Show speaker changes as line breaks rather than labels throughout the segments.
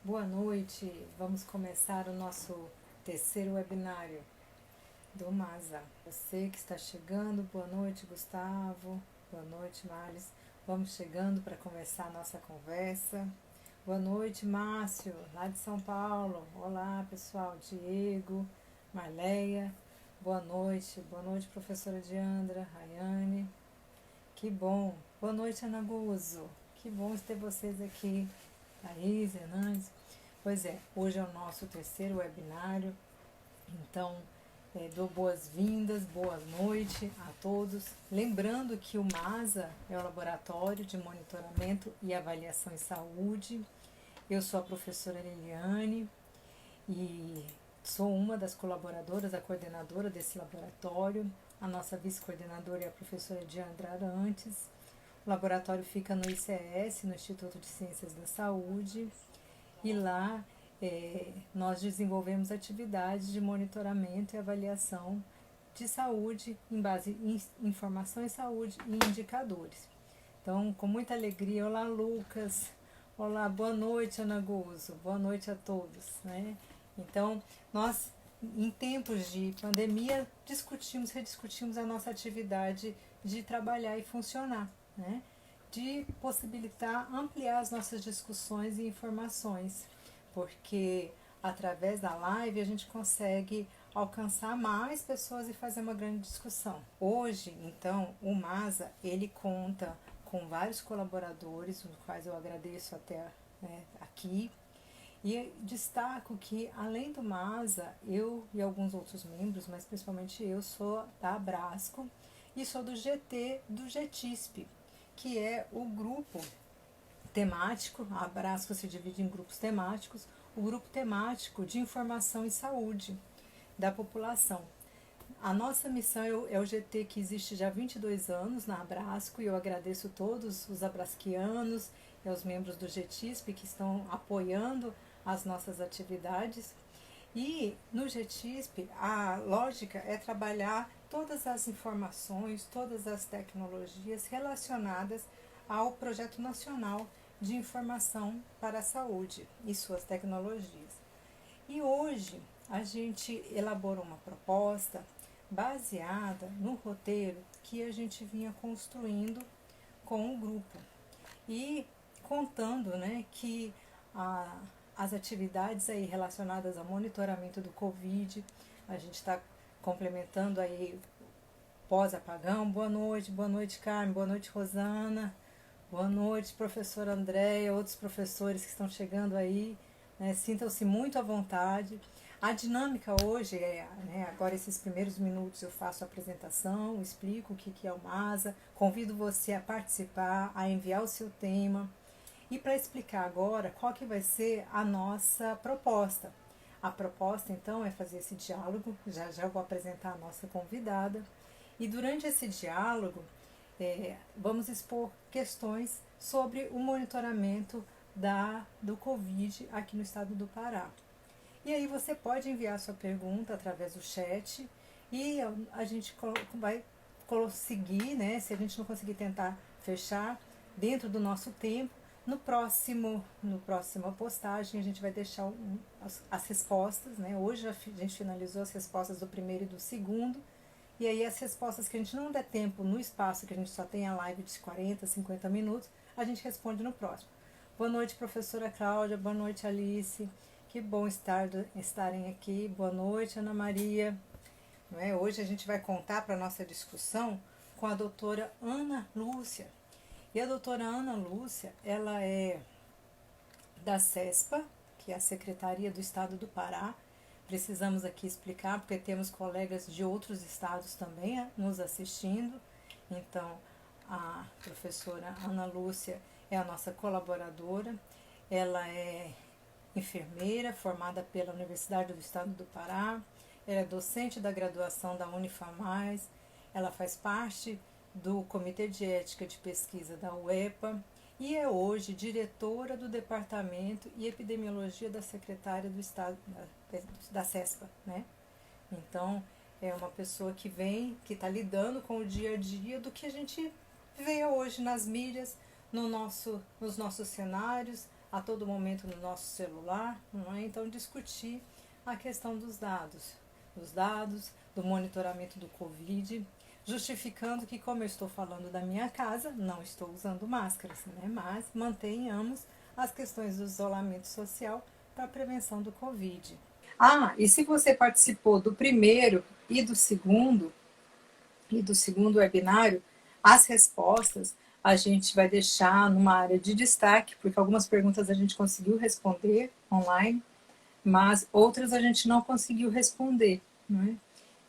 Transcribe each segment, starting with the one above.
Boa noite, vamos começar o nosso terceiro webinário do MASA. Você que está chegando, boa noite Gustavo, boa noite Marlis, vamos chegando para começar a nossa conversa. Boa noite Márcio, lá de São Paulo, olá pessoal, Diego, Marleia, boa noite professora Diandra, Rayane, que bom, boa noite Ana Guzzo, que bom ter vocês aqui, Thaís, Hernandes. Pois é, hoje é o nosso terceiro webinário, então dou boas-vindas, boa noite a todos. Lembrando que o MASA é o Laboratório de Monitoramento e Avaliação em Saúde. Eu sou a professora Liliane e sou uma das colaboradoras, a coordenadora desse laboratório. A nossa vice-coordenadora é a professora Diandra Arantes. O laboratório fica no ICS, no Instituto de Ciências da Saúde, e lá nós desenvolvemos atividades de monitoramento e avaliação de saúde em base em informação em saúde e indicadores. Então, com muita alegria, olá Lucas, olá, boa noite Ana Guzzo, boa noite a todos, né? Então, nós em tempos de pandemia rediscutimos a nossa atividade de trabalhar e funcionar, né? De possibilitar ampliar as nossas discussões e informações, porque através da live a gente consegue alcançar mais pessoas e fazer uma grande discussão. Hoje, então, o MASA, ele conta com vários colaboradores, os quais eu agradeço até aqui, e destaco que, além do MASA, eu e alguns outros membros, mas principalmente eu, sou da Abrasco e sou do GT, do GETISP, que é o grupo temático. A Abrasco se divide em grupos temáticos, o grupo temático de informação e saúde da população. A nossa missão é o GT, que existe já há 22 anos na Abrasco, e eu agradeço todos os abrasquianos e aos membros do GETISP que estão apoiando as nossas atividades. E no GETISP a lógica é trabalhar todas as informações, todas as tecnologias relacionadas ao Projeto Nacional de Informação para a Saúde e suas tecnologias. E hoje a gente elaborou uma proposta baseada no roteiro que a gente vinha construindo com o grupo e contando, que as atividades aí relacionadas ao monitoramento do Covid, a gente está complementando aí pós-apagão. Boa noite Carmen, boa noite Rosana, boa noite professora Andréia, outros professores que estão chegando aí, sintam-se muito à vontade. A dinâmica hoje agora esses primeiros minutos eu faço a apresentação, explico o que é o MASA, convido você a participar, a enviar o seu tema. E para explicar agora qual que vai ser a nossa proposta. A proposta, então, é fazer esse diálogo, já vou apresentar a nossa convidada, e durante esse diálogo vamos expor questões sobre o monitoramento do Covid aqui no estado do Pará. E aí você pode enviar sua pergunta através do chat e a gente vai conseguir, se a gente não conseguir tentar fechar dentro do nosso tempo, no próxima postagem a gente vai deixar as respostas, Hoje a gente finalizou as respostas do primeiro e do segundo, e aí as respostas que a gente não der tempo no espaço, que a gente só tem a live de 40, 50 minutos, a gente responde no próximo. Boa noite, professora Cláudia, boa noite, Alice, que bom estarem aqui, boa noite, Ana Maria. Hoje a gente vai contar para a nossa discussão com a doutora Ana Lúcia. E a doutora Ana Lúcia, ela é da CESPA, que é a Secretaria do Estado do Pará. Precisamos aqui explicar, porque temos colegas de outros estados também nos assistindo. Então, a professora Ana Lúcia é a nossa colaboradora. Ela é enfermeira, formada pela Universidade do Estado do Pará. Ela é docente da graduação da Unifamais. Ela faz parte do Comitê de Ética de Pesquisa da UEPA e é hoje diretora do Departamento e Epidemiologia da Secretária do Estado da CESPA, Então, é uma pessoa que está lidando com o dia a dia do que a gente vê hoje nas mídias, nos nossos cenários, a todo momento no nosso celular, não é? Então discutir a questão dos dados, do monitoramento do Covid, justificando que, como eu estou falando da minha casa, não estou usando máscaras, né? Mas mantenhamos as questões do isolamento social para a prevenção do Covid. Ah, e se você participou do primeiro e do segundo webinário, as respostas a gente vai deixar numa área de destaque, porque algumas perguntas a gente conseguiu responder online, mas outras a gente não conseguiu responder, né?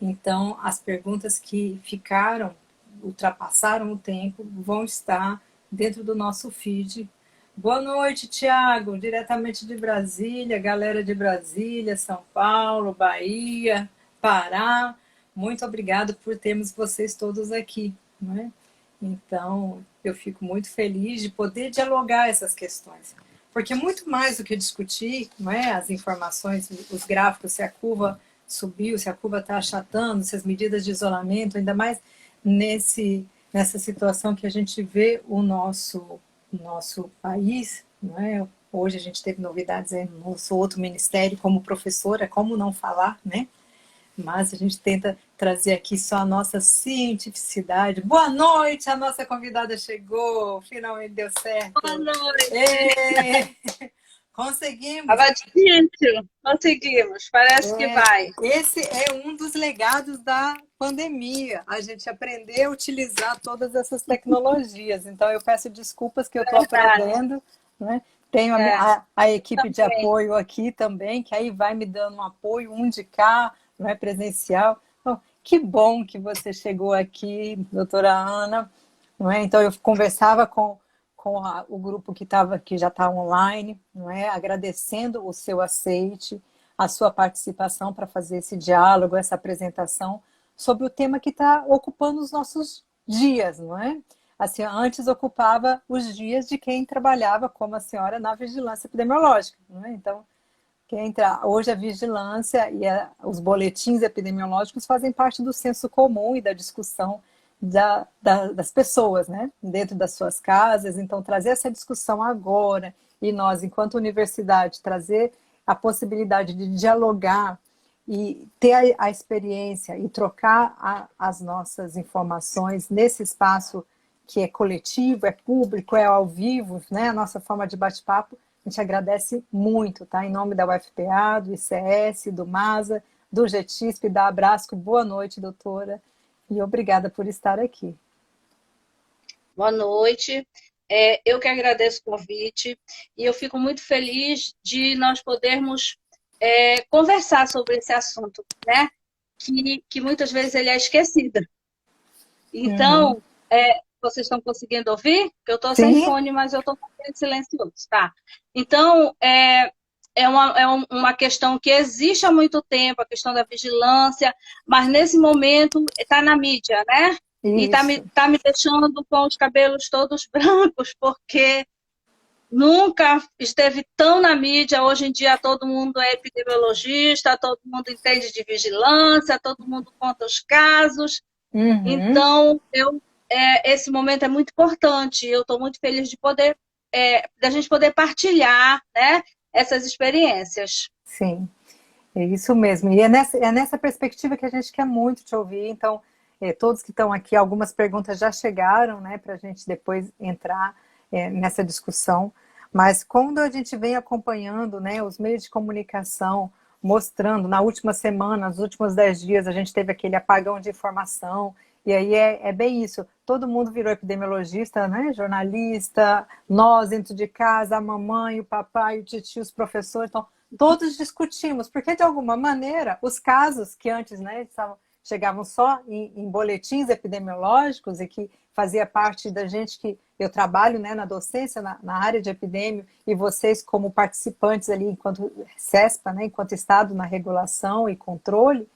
Então, as perguntas que ficaram, ultrapassaram o tempo, vão estar dentro do nosso feed. Boa noite, Tiago, diretamente de Brasília, galera de Brasília, São Paulo, Bahia, Pará. Muito obrigado por termos vocês todos aqui, né? Então, eu fico muito feliz de poder dialogar essas questões. Porque muito mais do que discutir, não é, as informações, os gráficos, se a curva subiu, se a curva está achatando, se as medidas de isolamento, ainda mais nessa situação que a gente vê o nosso país, não é? Hoje a gente teve novidades aí no nosso outro ministério, como professora, como não falar, né? Mas a gente tenta trazer aqui só a nossa cientificidade. Boa noite, a nossa convidada chegou, finalmente deu certo.
Boa noite.
Conseguimos.
Estava difícil, conseguimos, parece que vai.
Esse é um dos legados da pandemia. A gente aprender a utilizar todas essas tecnologias. Então, eu peço desculpas que eu estou
Verdade.
aprendendo, né? Tenho
É,
a equipe de
também.
apoio aqui também, que aí vai me dando um apoio, um de cá, não é presencial. Então, que bom que você chegou aqui, doutora Ana. Não é? Então, eu conversava com o grupo que já está online, não é? Agradecendo o seu aceite, a sua participação para fazer esse diálogo, essa apresentação sobre o tema que está ocupando os nossos dias, não é? Assim, antes ocupava os dias de quem trabalhava como a senhora na vigilância epidemiológica, não é? Então, hoje a vigilância e os boletins epidemiológicos fazem parte do senso comum e da discussão das pessoas, né? Dentro das suas casas. Então, trazer essa discussão agora e nós, enquanto universidade, trazer a possibilidade de dialogar e ter a experiência e trocar as nossas informações nesse espaço que é coletivo, é público, é ao vivo, né? A nossa forma de bate-papo, a gente agradece muito, tá? Em nome da UFPA, do ICS, do MASA, do GETISP, da Abrasco. Boa noite, doutora, e obrigada por estar aqui.
Boa noite. Eu que agradeço o convite e eu fico muito feliz de nós podermos conversar sobre esse assunto, né? Que muitas vezes ele é esquecido.
Uhum.
Então, vocês estão conseguindo ouvir? Eu estou sem
Sim.
fone, mas eu estou silencioso, tá? Então, é uma questão que existe há muito tempo, a questão da vigilância, mas nesse momento está na mídia, né? E
Isso.
tá me deixando com os cabelos todos brancos, porque nunca esteve tão na mídia. Hoje em dia todo mundo é epidemiologista, todo mundo entende de vigilância, todo mundo conta os casos.
Uhum.
Então, esse momento é muito importante. Eu estou muito feliz de da gente poder partilhar, né, essas experiências.
Sim, é isso mesmo. E é nessa perspectiva que a gente quer muito te ouvir. Então, todos que estão aqui, algumas perguntas já chegaram, né, para a gente depois entrar nessa discussão. Mas quando a gente vem acompanhando, né, os meios de comunicação mostrando, na última semana, nos últimos 10 dias, a gente teve aquele apagão de informação. E aí é bem isso. Todo mundo virou epidemiologista, né, jornalista, nós dentro de casa, a mamãe, o papai, o tio, os professores. Então, todos discutimos, porque de alguma maneira os casos que antes, né, chegavam só em boletins epidemiológicos e que fazia parte da gente que eu trabalho, né, na docência, na área de epidemio, e vocês como participantes ali enquanto CESPA, né, enquanto Estado na regulação e controle,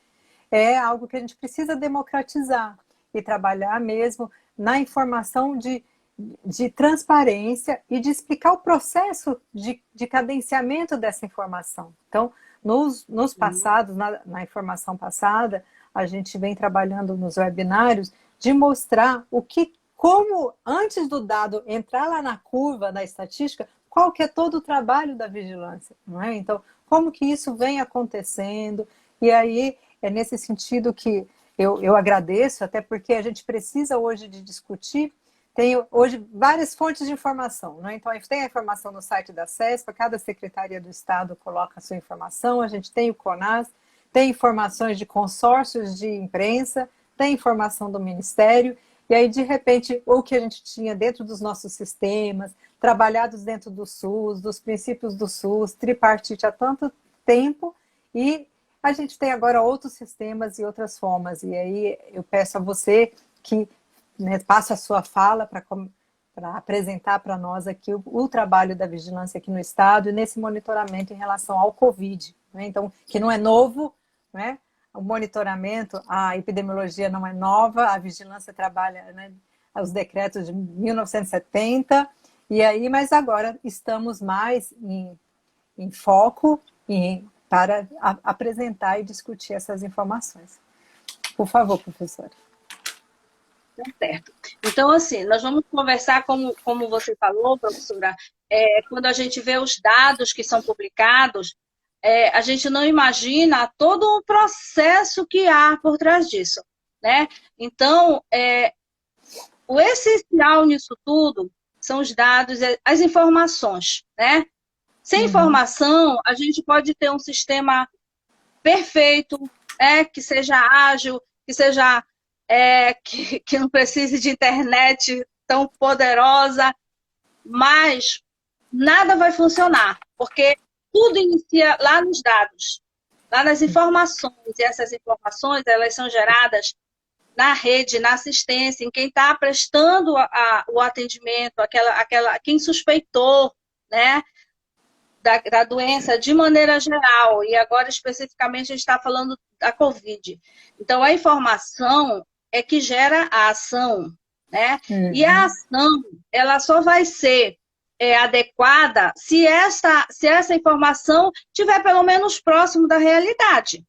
é algo que a gente precisa democratizar e trabalhar mesmo na informação de transparência e de explicar o processo de cadenciamento dessa informação. Então, nos passados, na informação passada, a gente vem trabalhando nos webinários de mostrar como, antes do dado entrar lá na curva da estatística, qual que é todo o trabalho da vigilância, não é? Então, como que isso vem acontecendo? E aí, é nesse sentido que eu agradeço, até porque a gente precisa hoje de discutir. Tem hoje várias fontes de informação, né? Então, a gente tem a informação no site da CESPA, cada Secretaria do Estado coloca a sua informação, a gente tem o CONAS, tem informações de consórcios de imprensa, tem informação do Ministério, e aí, de repente, o que a gente tinha dentro dos nossos sistemas, trabalhados dentro do SUS, dos princípios do SUS, tripartite há tanto tempo, e a gente tem agora outros sistemas e outras formas. E aí eu peço a você que, né, passe a sua fala para apresentar para nós aqui o trabalho da vigilância aqui no Estado e nesse monitoramento em relação ao Covid, né? Então, que não é novo, né? O monitoramento, a epidemiologia não é nova, a vigilância trabalha, né, os decretos de 1970, e aí, mas agora estamos mais em foco para apresentar e discutir essas informações. Por favor, professora.
Certo. Então, assim, nós vamos conversar, como você falou, professora, quando a gente vê os dados que são publicados, a gente não imagina todo o processo que há por trás disso, né? Então, o essencial nisso tudo são os dados, as informações, né? Sem informação, a gente pode ter um sistema perfeito, que seja ágil, que seja que não precise de internet tão poderosa, mas nada vai funcionar, porque tudo inicia lá nos dados, lá nas informações, e essas informações, elas são geradas na rede, na assistência, em quem está prestando o atendimento, quem suspeitou, né, da doença de maneira geral, e agora especificamente a gente está falando da Covid. Então, a informação é que gera a ação, né? E a ação, ela só vai ser adequada se essa informação estiver pelo menos próximo da realidade.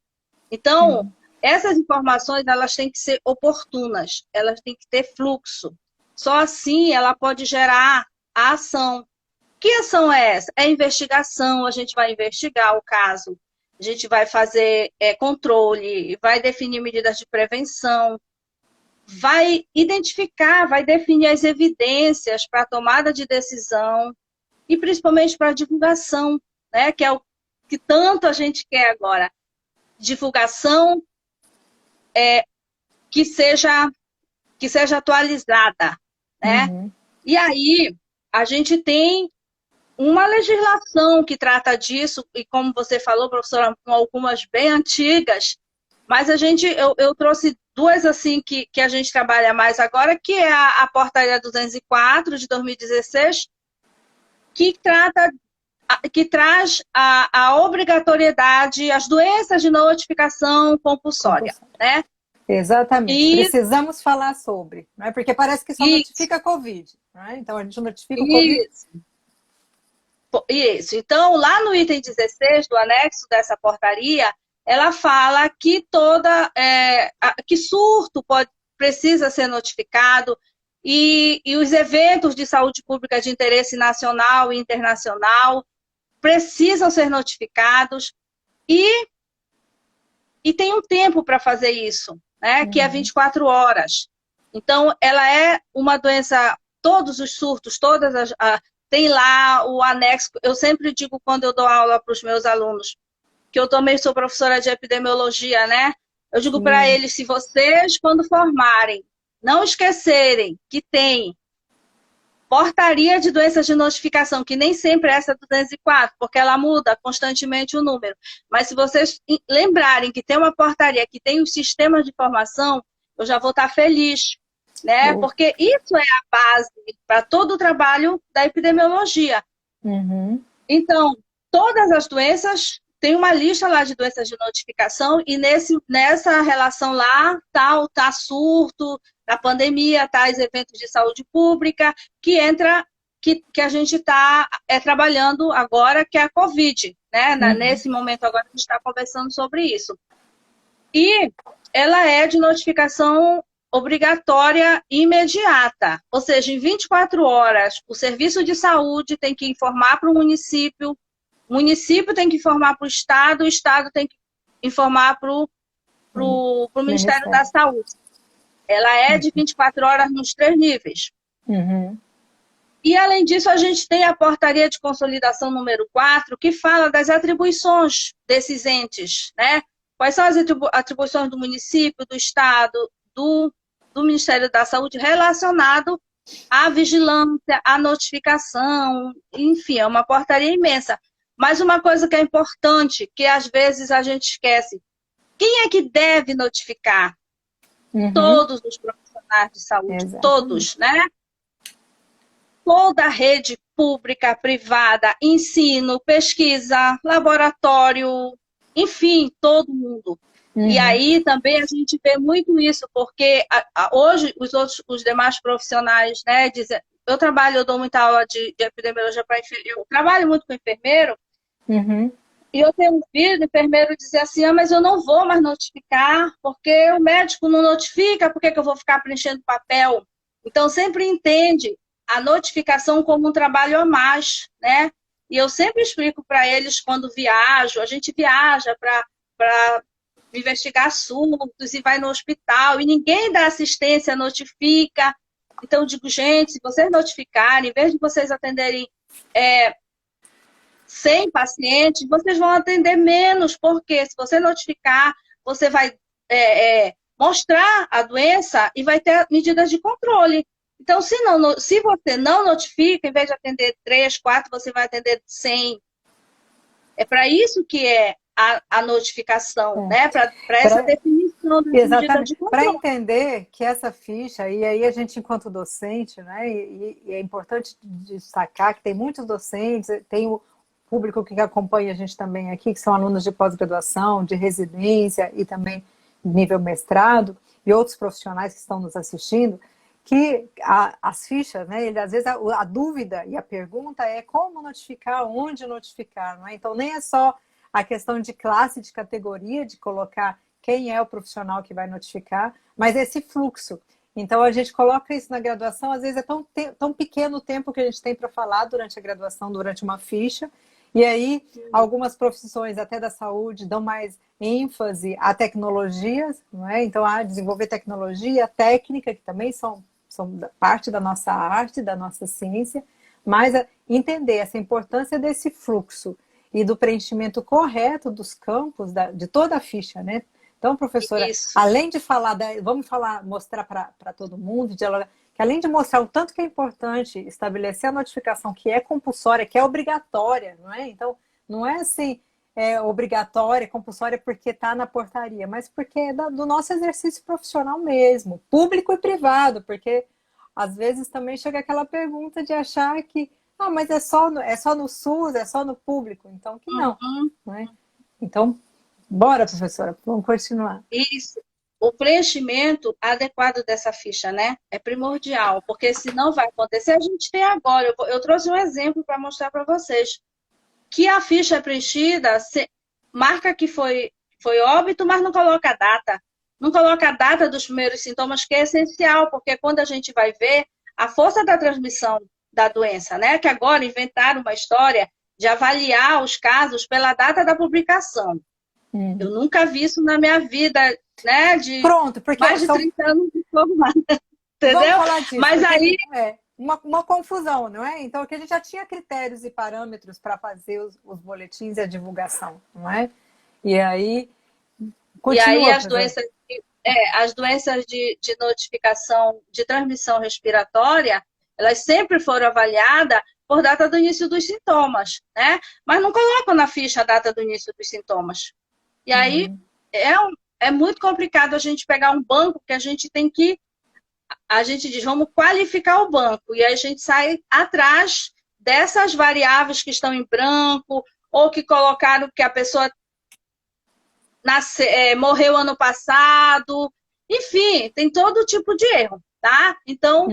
Então, essas informações, elas têm que ser oportunas, elas têm que ter fluxo. Só assim ela pode gerar a ação. Que ação é essa? É investigação, a gente vai investigar o caso, a gente vai fazer controle, vai definir medidas de prevenção, vai identificar, vai definir as evidências para a tomada de decisão e principalmente para a divulgação, né? Que é o que tanto a gente quer agora. Divulgação que seja atualizada, né? E aí a gente tem uma legislação que trata disso, e como você falou, professora, com algumas bem antigas, mas eu trouxe duas assim que a gente trabalha mais agora, que é a Portaria 204 de 2016, que traz a obrigatoriedade, as doenças de notificação compulsória, né?
Exatamente, precisamos falar sobre, não é? Porque parece que só notifica a Covid, não é? Então a gente notifica o Covid.
Isso. Então, lá no item 16 do anexo dessa portaria, ela fala que que surto precisa ser notificado e os eventos de saúde pública de interesse nacional e internacional precisam ser notificados e tem um tempo para fazer isso, né? Que é 24 horas. Então, ela é uma doença, todos os surtos, tem lá o anexo. Eu sempre digo quando eu dou aula para os meus alunos, que eu também sou professora de epidemiologia, né? Eu digo para eles, se vocês, quando formarem, não esquecerem que tem portaria de doenças de notificação, que nem sempre é essa 204, porque ela muda constantemente o número. Mas se vocês lembrarem que tem uma portaria que tem os sistemas de informação, eu já vou estar feliz, né? Porque isso é a base para todo o trabalho da epidemiologia. Então, todas as doenças, tem uma lista lá de doenças de notificação e nessa relação lá tá surto, na pandemia, tá os eventos de saúde pública, que a gente está trabalhando agora, que é a Covid, né? Nesse momento agora a gente está conversando sobre isso. E ela é de notificação obrigatória e imediata. Ou seja, em 24 horas, o serviço de saúde tem que informar para o município tem que informar para o Estado tem que informar para o Ministério da Saúde. Ela é de 24 horas nos 3 níveis.
Uhum.
E, além disso, a gente tem a Portaria de Consolidação número 4, que fala das atribuições desses entes, né? Quais são as atribuições do município, do Estado, do Ministério da Saúde relacionado à vigilância, à notificação, enfim, é uma portaria imensa. Mas uma coisa que é importante, que às vezes a gente esquece, quem é que deve notificar? Todos os profissionais de saúde, exatamente. Todos, né? Toda a rede pública, privada, ensino, pesquisa, laboratório, enfim, todo mundo. E aí também a gente vê muito isso, porque hoje os demais profissionais, né, dizem, eu dou muita aula de epidemiologia para enfermeiro, eu trabalho muito com enfermeiro, e eu tenho ouvido enfermeiro dizer assim, mas eu não vou mais notificar, porque o médico não notifica, por que eu vou ficar preenchendo papel? Então, sempre entende a notificação como um trabalho a mais, né? E eu sempre explico para eles quando viajo, a gente viaja para investigar assuntos e vai no hospital, e ninguém da assistência notifica. Então, eu digo, gente, se vocês notificarem, em vez de vocês atenderem 100 pacientes, vocês vão atender menos, porque se você notificar, você vai mostrar a doença e vai ter medidas de controle. Então, se você não notifica, em vez de atender 3, 4, você vai atender 100. É para isso que é a notificação, né? Para essa definição da medida de controle.
Para entender que essa ficha, e aí a gente, enquanto docente, né? E é importante destacar que tem muitos docentes, tem o público que acompanha a gente também aqui, que são alunos de pós-graduação, de residência e também nível mestrado, e outros profissionais que estão nos assistindo, que as fichas, né, às vezes a dúvida e a pergunta é como notificar, onde notificar, não é? Então nem é só a questão de classe, de categoria, de colocar quem é o profissional que vai notificar, mas esse fluxo. Então a gente coloca isso na graduação, às vezes é tão pequeno o tempo que a gente tem para falar durante a graduação, durante uma ficha, e aí algumas profissões até da saúde dão mais ênfase a tecnologias, não é? Então a desenvolver tecnologia, técnica, que também são parte da nossa arte, da nossa ciência, mas entender essa importância desse fluxo e do preenchimento correto dos campos, de toda a ficha, né? Então, professora, além de falar, mostrar para todo mundo, dialogar, que além de mostrar o tanto que é importante estabelecer a notificação que é compulsória, que é obrigatória, não é? Então, não é assim, obrigatória, compulsória porque está na portaria, mas porque é do nosso exercício profissional mesmo, público e privado, porque às vezes também chega aquela pergunta de achar que mas é só no SUS, é só no público, então que não, não é? Então, bora, professora, vamos continuar.
Isso. O preenchimento adequado dessa ficha, né? É primordial, porque se não vai acontecer, a gente tem agora. Eu trouxe um exemplo para mostrar para vocês que a ficha é preenchida, marca que foi óbito, mas não coloca a data. Não coloca a data dos primeiros sintomas, que é essencial, porque quando a gente vai ver a força da transmissão da doença, né? Que agora inventaram uma história de avaliar os casos pela data da publicação. Eu nunca vi isso na minha vida, né?
Pronto, porque
mais de 30 anos de formada. Entendeu?
Vamos falar disso,
mas aí
uma confusão, não é? Então, que a gente já tinha critérios e parâmetros para fazer os boletins e a divulgação, não é? E aí, continua,
as doenças de notificação de transmissão respiratória, elas sempre foram avaliadas por data do início dos sintomas, né? Mas não colocam na ficha a data do início dos sintomas. E aí é muito complicado a gente pegar um banco que a gente diz, vamos qualificar o banco, e aí a gente sai atrás dessas variáveis que estão em branco, ou que colocaram que a pessoa morreu ano passado, enfim, tem todo tipo de erro, tá? Então,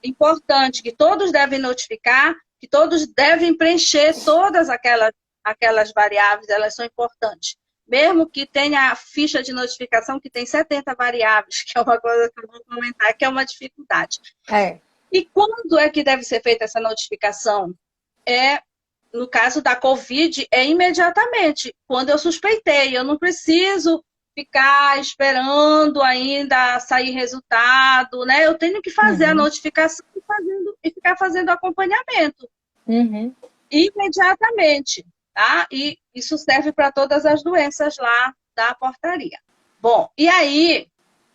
importante que todos devem notificar, que todos devem preencher todas aquelas variáveis, elas são importantes. mesmo que tenha a ficha de notificação que tem 70 variáveis, que é uma coisa que eu vou comentar, que é uma dificuldade.
É.
E quando é que deve ser feita essa notificação? No caso da Covid, é imediatamente, quando eu suspeitei. Eu não preciso ficar esperando ainda sair resultado, né? Eu tenho que fazer a notificação e ficar fazendo acompanhamento. Imediatamente, tá? E isso serve para todas as doenças lá da portaria. Bom, e aí,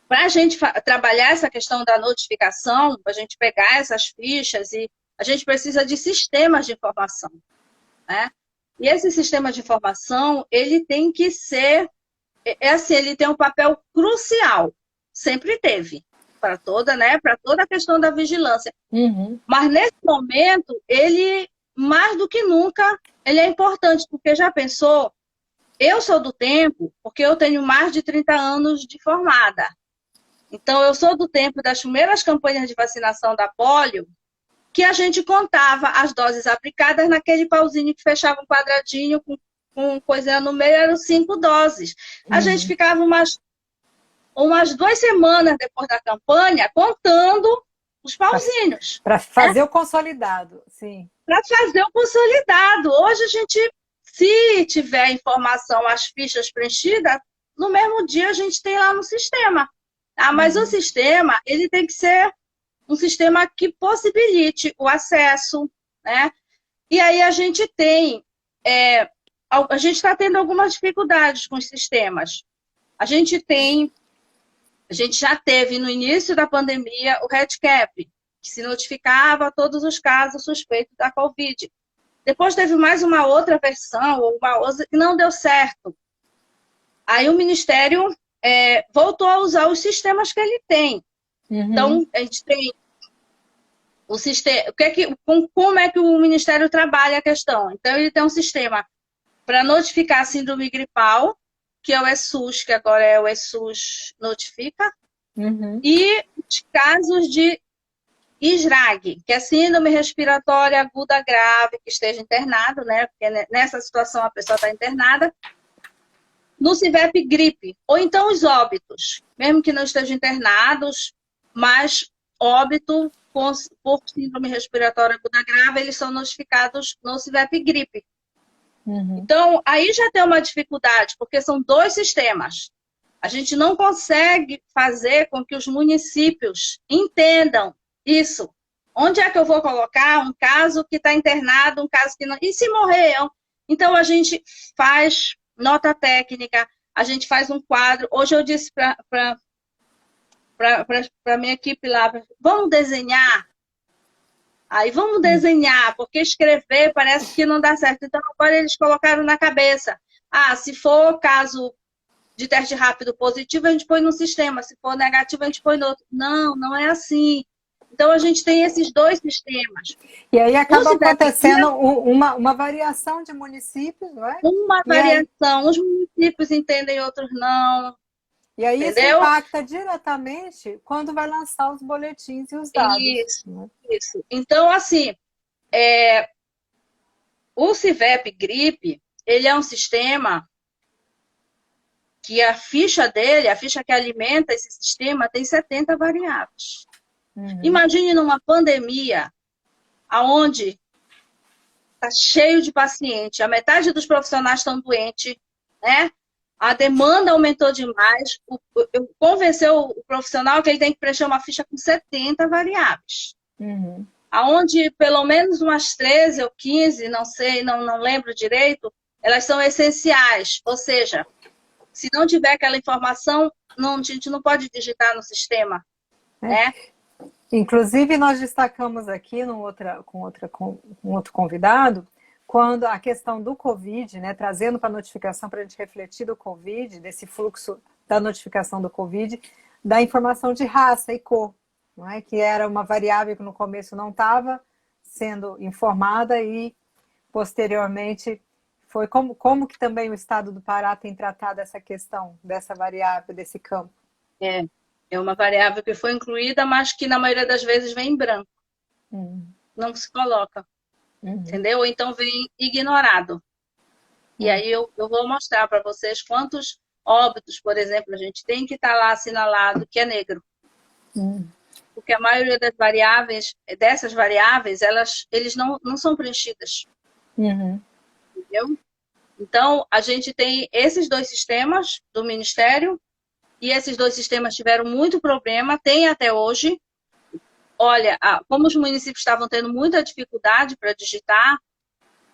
para a gente trabalhar essa questão da notificação, para a gente pegar essas fichas, e a gente precisa de sistemas de informação, né? E esse sistema de informação, ele tem que ser, assim, ele tem um papel crucial, sempre teve, para toda, né, para toda a questão da vigilância. Mas nesse momento, ele, mais do que nunca, ele é importante, porque já pensou, eu sou do tempo, porque eu tenho mais de 30 anos de formada. Então, eu sou do tempo das primeiras campanhas de vacinação da polio, que a gente contava as doses aplicadas naquele pauzinho que fechava um quadradinho com coisinha no meio, eram 5 doses. A gente ficava umas 2 semanas depois da campanha contando os pauzinhos.
Para fazer o consolidado, sim.
Para fazer o consolidado. Hoje a gente, se tiver a informação, as fichas preenchidas, no mesmo dia a gente tem lá no sistema. Mas o sistema, ele tem que ser um sistema que possibilite o acesso, né? E aí a gente tem, a gente está tendo algumas dificuldades com os sistemas. A gente já teve no início da pandemia o REDCap, que se notificava a todos os casos suspeitos da Covid. Depois teve mais uma outra versão, ou uma outra, que não deu certo. Aí o Ministério voltou a usar os sistemas que ele tem. Então, a gente tem o sistema. Como é que o Ministério trabalha a questão? Então, ele tem um sistema para notificar a síndrome gripal, que é o ESUS, que agora é o ESUS Notifica, e os casos de ISRAG, que é síndrome respiratória aguda grave, que esteja internado, né? Porque nessa situação a pessoa está internada, no CIVEP gripe, ou então os óbitos, mesmo que não estejam internados, mas óbito por síndrome respiratória aguda grave, eles são notificados no CIVEP gripe. Então, aí já tem uma dificuldade, porque são 2 sistemas. A gente não consegue fazer com que os municípios entendam isso. Onde é que eu vou colocar um caso que está internado, um caso que não... E se morrer? Então, a gente faz nota técnica, a gente faz um quadro. Hoje eu disse para a minha equipe lá, vamos desenhar? Aí vamos desenhar, porque escrever parece que não dá certo. Então, agora eles colocaram na cabeça. Se for caso de teste rápido positivo, a gente põe no sistema. Se for negativo, a gente põe no outro. Não, não é assim. Então, a gente tem esses 2 sistemas.
E aí acaba acontecendo uma variação de municípios, não é?
Uma variação. Uns municípios entendem, outros não.
E aí
entendeu?
Isso impacta diretamente quando vai lançar os boletins e os dados.
Isso. Então, assim, o CIVEP Gripe, ele é um sistema que a ficha dele, a ficha que alimenta esse sistema, tem 70 variáveis. Imagine numa pandemia, onde está cheio de paciente, a metade dos profissionais estão doentes, né? A demanda aumentou demais. Eu convenceu o profissional que ele tem que preencher uma ficha com 70 variáveis. Aonde pelo menos umas 13 ou 15, não sei, não lembro direito, elas são essenciais. Ou seja, se não tiver aquela informação, a gente não pode digitar no sistema. Né?
Inclusive, nós destacamos aqui com outro convidado, quando a questão do Covid, né, trazendo para a notificação, para a gente refletir do Covid, desse fluxo da notificação do Covid, da informação de raça e cor, não é? Que era uma variável que no começo não estava sendo informada e, posteriormente, foi como que também o Estado do Pará tem tratado essa questão, dessa variável, desse campo?
É uma variável que foi incluída, mas que na maioria das vezes vem em branco. Não se coloca. Entendeu? Ou então vem ignorado. E aí eu vou mostrar para vocês quantos óbitos, por exemplo, a gente tem que estar lá assinalado que é negro. Porque a maioria das variáveis, dessas variáveis, eles não são preenchidas. Entendeu? Então, a gente tem esses dois sistemas do Ministério, e esses dois sistemas tiveram muito problema, tem até hoje. Olha, como os municípios estavam tendo muita dificuldade para digitar,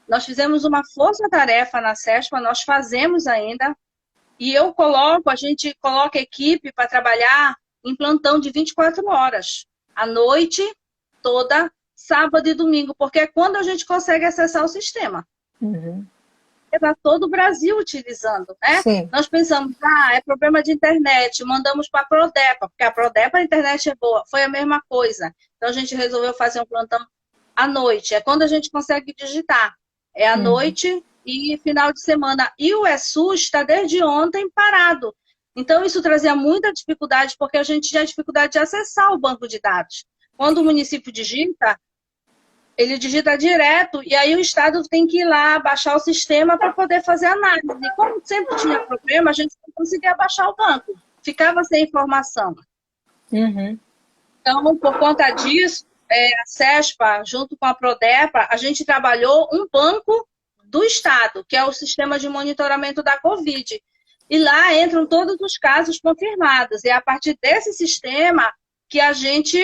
nós fizemos uma força-tarefa na CESPA, nós fazemos ainda, e a gente coloca equipe para trabalhar em plantão de 24 horas, à noite toda, sábado e domingo, porque é quando a gente consegue acessar o sistema. Está todo o Brasil utilizando, né?
Sim.
Nós pensamos, é problema de internet, mandamos para a Prodepa, porque a Prodepa a internet é boa, foi a mesma coisa. Então a gente resolveu fazer um plantão à noite, é quando a gente consegue digitar. É à noite e final de semana. E o ESUS está desde ontem parado. Então isso trazia muita dificuldade, porque a gente tinha dificuldade de acessar o banco de dados. Quando o município digita, ele digita direto, e aí o Estado tem que ir lá, baixar o sistema para poder fazer análise. E como sempre tinha problema, a gente não conseguia baixar o banco. Ficava sem informação. Então, por conta disso, a CESPA, junto com a Prodepa, a gente trabalhou um banco do Estado, que é o Sistema de Monitoramento da Covid. E lá entram todos os casos confirmados. E é a partir desse sistema que a gente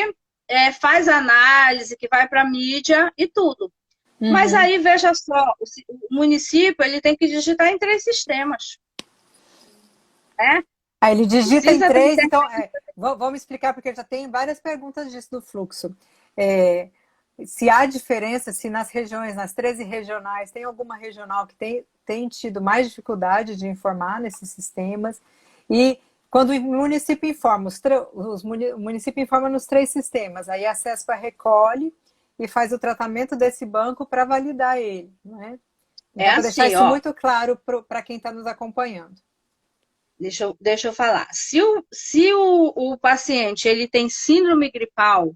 faz análise, que vai para a mídia e tudo. Mas aí, veja só, o município ele tem que digitar em 3 sistemas.
Aí ele digita em 3, então... vamos explicar, porque já tem várias perguntas disso do fluxo. Se há diferença, se nas regiões, nas 13 regionais, tem alguma regional que tem tido mais dificuldade de informar nesses sistemas, e quando o município informa, o município informa nos 3 sistemas, aí a CESPA recolhe e faz o tratamento desse banco para validar ele, né? Então, para deixar isso muito claro para quem está nos acompanhando.
Deixa eu falar. Se o paciente ele tem síndrome gripal,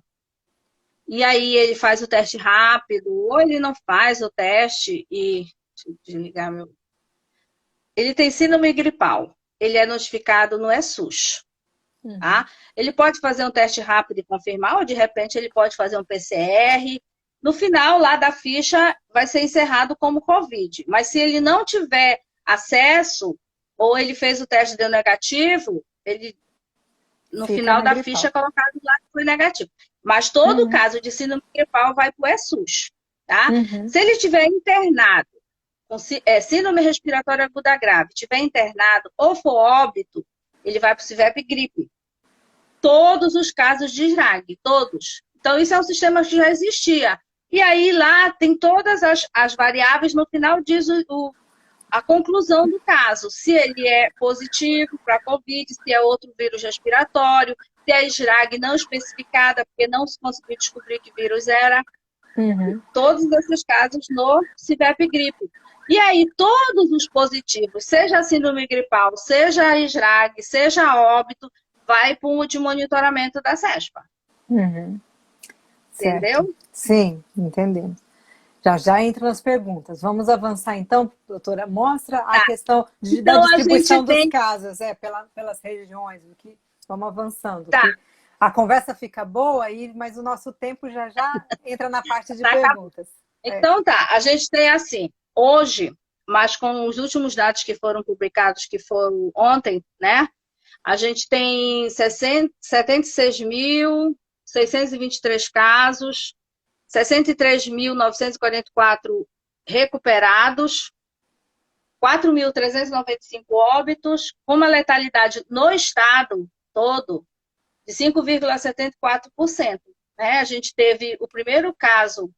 e aí ele faz o teste rápido, ou ele não faz o teste e... Deixa eu desligar meu... Ele tem síndrome gripal. Ele é notificado no ESUS. Tá? Ele pode fazer um teste rápido e confirmar, ou de repente ele pode fazer um PCR. No final lá da ficha vai ser encerrado como Covid. Mas se ele não tiver acesso, ou ele fez o teste e deu negativo, no final da ficha é colocado lá que foi negativo. Mas todo caso de síndrome gripal vai para o ESUS. Tá? Se ele estiver internado, com síndrome respiratória aguda grave, estiver internado ou for óbito, ele vai para o CIVEP gripe. Todos os casos de SRAG, todos. Então, isso é um sistema que já existia. E aí, lá tem todas as variáveis, no final diz a conclusão do caso. Se ele é positivo para a COVID, se é outro vírus respiratório, se é SRAG não especificada, porque não se conseguiu descobrir que vírus era. Todos esses casos no CIVEP gripe. E aí, todos os positivos, seja a síndrome gripal, seja a SRAG, seja a óbito, vai para o de monitoramento da CESPA. Entendeu?
Sim, entendemos. Já entra nas perguntas. Vamos avançar então, doutora. Mostra a questão da distribuição dos casos pelas regiões. Vamos avançando. A conversa fica boa, mas o nosso tempo já entra na parte de perguntas.
Então a gente tem assim, hoje, mas com os últimos dados que foram publicados, que foram ontem, né? A gente tem 76.623 casos, 63.944 recuperados, 4.395 óbitos, uma letalidade no estado todo de 5,74%. Né? A gente teve o primeiro caso,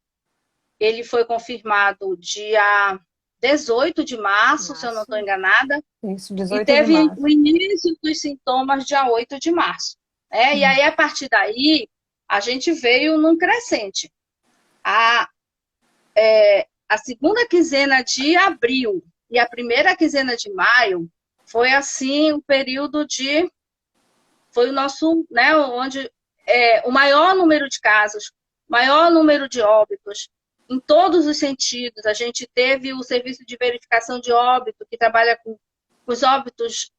ele foi confirmado dia 18 de março, se eu não estou enganada.
Isso, 18 de março.
E teve o início dos sintomas dia 8 de março. Né? E aí, a partir daí, a gente veio num crescente. A segunda quinzena de abril e a primeira quinzena de maio foi assim o período de... Foi o nosso, né, onde o maior número de casos, maior número de óbitos. em todos os sentidos. A gente teve o serviço de verificação de óbito, que trabalha com os óbitos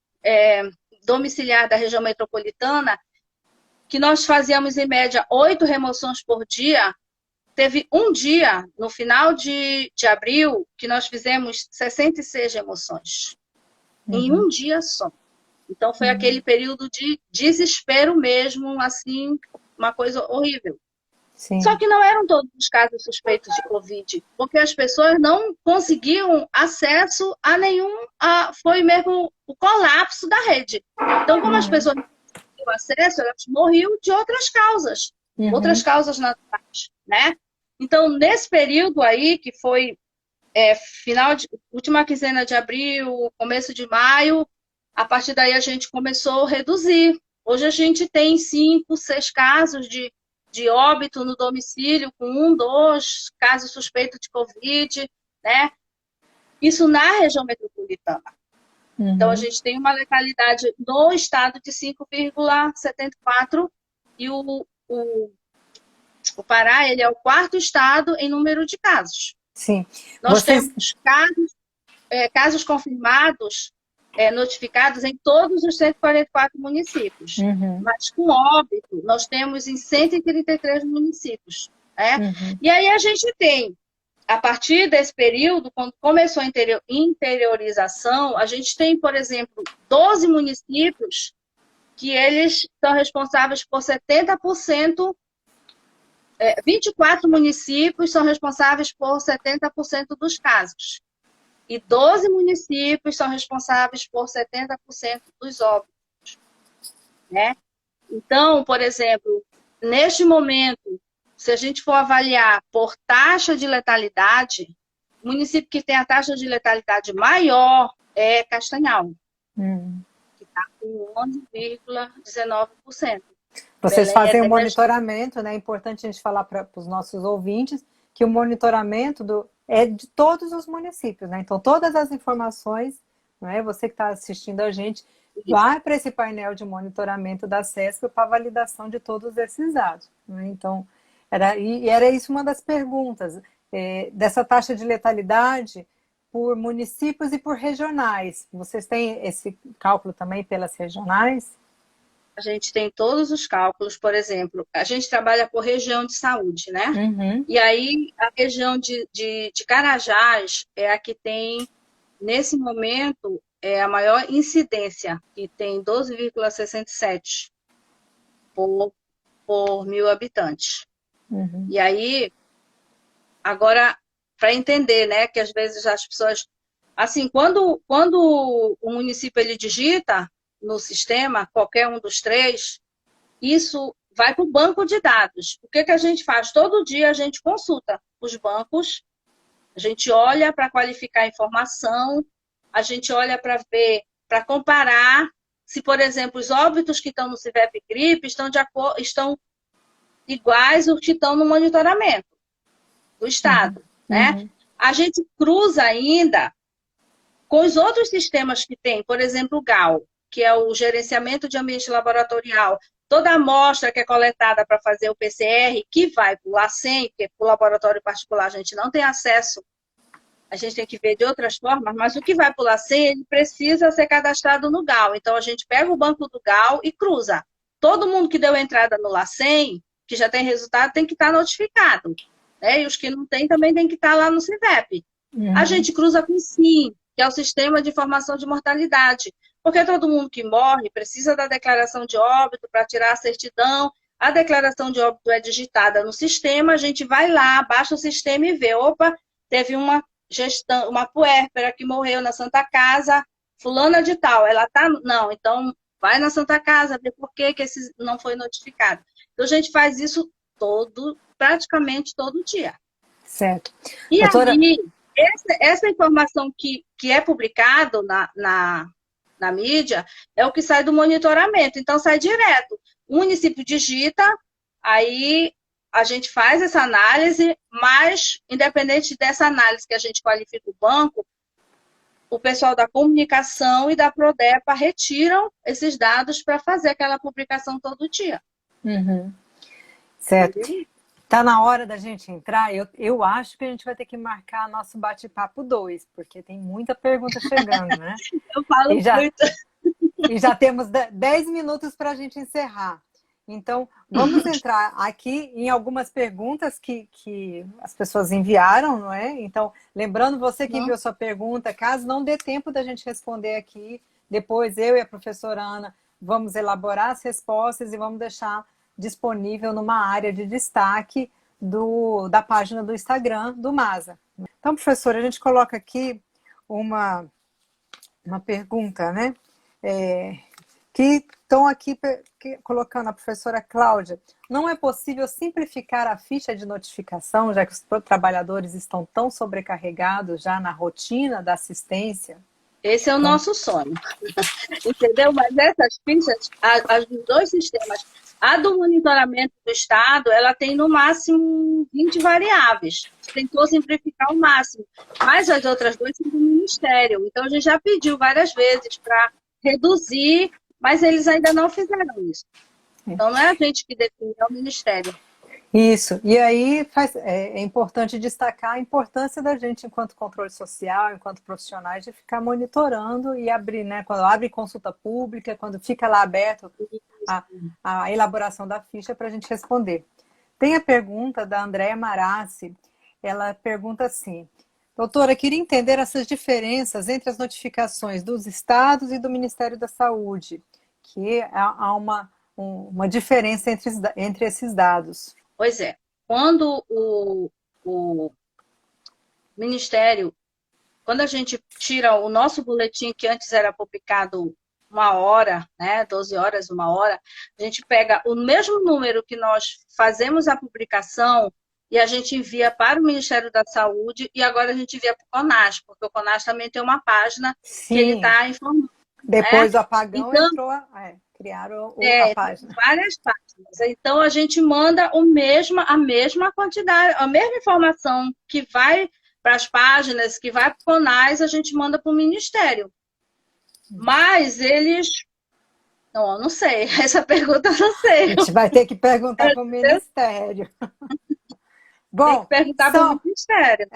domiciliar da região metropolitana, que nós fazíamos, em média, 8 remoções por dia. Teve um dia, no final de abril, que nós fizemos 66 remoções. Em um dia só. Então, foi aquele período de desespero mesmo, assim, uma coisa horrível.
Sim.
Só que não eram todos os casos suspeitos de Covid, porque as pessoas não conseguiam acesso a nenhum... foi mesmo o colapso da rede. Então, como as pessoas não conseguiam acesso, elas morriam de outras causas. Outras causas naturais, né? Então, nesse período aí, que foi última quinzena de abril, começo de maio, a partir daí a gente começou a reduzir. Hoje a gente tem 5, 6 casos de óbito no domicílio, com 1, 2 casos suspeitos de Covid, né? Isso na região metropolitana. Então, a gente tem uma letalidade no estado de 5,74 e o Pará, ele é o 4º estado em número de casos.
Sim.
Nós temos casos confirmados, notificados em todos os 144 municípios. Mas com óbito, nós temos em 133 municípios. E aí a gente tem, a partir desse período, quando começou a interiorização, a gente tem, por exemplo, 12 municípios que eles são responsáveis por 70%, 24 municípios são responsáveis por 70% dos casos. E 12 municípios são responsáveis por 70% dos óbitos, né? Então, por exemplo, neste momento, se a gente for avaliar por taxa de letalidade, o município que tem a taxa de letalidade maior é Castanhal, que está com 11,19%.
Vocês fazem o monitoramento, né? É importante a gente falar para os nossos ouvintes que o monitoramento é de todos os municípios, né? Então, todas as informações, né? Você que está assistindo a gente, vai para esse painel de monitoramento da CESP para validação de todos esses dados, né? Então, era isso uma das perguntas, dessa taxa de letalidade por municípios e por regionais. Vocês têm esse cálculo também pelas regionais?
A gente tem todos os cálculos, por exemplo, a gente trabalha por região de saúde, né? E aí, a região de Carajás é a que tem, nesse momento, a maior incidência, que tem 12,67 por 1.000 habitantes. E aí, agora, para entender, né, que às vezes as pessoas... Assim, quando o município ele digita no sistema, qualquer um dos 3, isso vai para o banco de dados. O que a gente faz? Todo dia a gente consulta os bancos, a gente olha para qualificar a informação, a gente olha para ver, para comparar se, por exemplo, os óbitos que estão no CIVEP Gripe estão iguais aos que estão no monitoramento do Estado, né? A gente cruza ainda com os outros sistemas que tem, por exemplo, o GAL, que é o gerenciamento de ambiente laboratorial, toda a amostra que é coletada para fazer o PCR, que vai para o LACEN, porque para o laboratório particular a gente não tem acesso, a gente tem que ver de outras formas, mas o que vai para o LACEN, ele precisa ser cadastrado no GAL. Então, a gente pega o banco do GAL e cruza. Todo mundo que deu entrada no LACEN, que já tem resultado, tem que estar notificado, né? E os que não têm também tem que estar lá no CIVEP. A gente cruza com o SIM, que é o Sistema de Informação de Mortalidade. Porque todo mundo que morre precisa da declaração de óbito para tirar a certidão. A declaração de óbito é digitada no sistema, a gente vai lá, baixa o sistema e vê. Opa, teve uma puérpera que morreu na Santa Casa, fulana de tal, ela tá... Não, então vai na Santa Casa, ver por que esse não foi notificado. Então a gente faz isso praticamente todo dia.
Certo.
E doutora... aí, essa informação que é publicado na mídia, é o que sai do monitoramento. Então, sai direto. O município digita, aí a gente faz essa análise, mas, independente dessa análise que a gente qualifica o banco, o pessoal da comunicação e da Prodepa retiram esses dados para fazer aquela publicação todo dia.
Certo. Tá na hora da gente entrar. Eu acho que a gente vai ter que marcar nosso bate-papo 2, porque tem muita pergunta chegando, né?
Eu falo
E já,
muito.
e já temos 10 minutos para a gente encerrar. Então, vamos entrar aqui em algumas perguntas que as pessoas enviaram, não é? Então, lembrando você que enviou sua pergunta, caso não dê tempo da gente responder aqui, depois eu e a professora Ana vamos elaborar as respostas e vamos deixar disponível numa área de destaque da página do Instagram do MASA. Então, professora, a gente coloca aqui uma pergunta, né? Que estão aqui colocando a professora Cláudia. Não é possível simplificar a ficha de notificação, já que os trabalhadores estão tão sobrecarregados já na rotina da assistência?
Esse é o nosso sonho, entendeu? Mas essas fichas, as dos dois sistemas, a do monitoramento do Estado, ela tem no máximo 20 variáveis. A gente tentou simplificar ao máximo, mas as outras duas são do Ministério. Então, a gente já pediu várias vezes para reduzir, mas eles ainda não fizeram isso. Então, não é a gente que define, é o Ministério.
Isso. E aí é importante destacar a importância da gente, enquanto controle social, enquanto profissionais, de ficar monitorando e abrir, né? Quando abre consulta pública, quando fica lá aberto a elaboração da ficha para a gente responder. Tem a pergunta da Andréa Marassi. Ela pergunta assim: doutora, queria entender essas diferenças entre as notificações dos estados e do Ministério da Saúde, que há uma diferença entre esses dados.
Pois é, quando o Ministério, quando a gente tira o nosso boletim, que antes era publicado 1 hora, né, 12 horas, 1 hora, a gente pega o mesmo número que nós fazemos a publicação e a gente envia para o Ministério da Saúde e agora a gente envia para o CONAS, porque o CONAS também tem uma página que ele está informando.
Depois do apagão então, entrou, criaram a página.
Várias páginas. Então, a gente manda a mesma quantidade, a mesma informação que vai para as páginas, que vai para o CONAS, a gente manda para o Ministério. Mas eles... Não sei. Essa pergunta eu não sei.
A gente vai ter que perguntar para o Ministério. Bom,
tem que perguntar para o Ministério.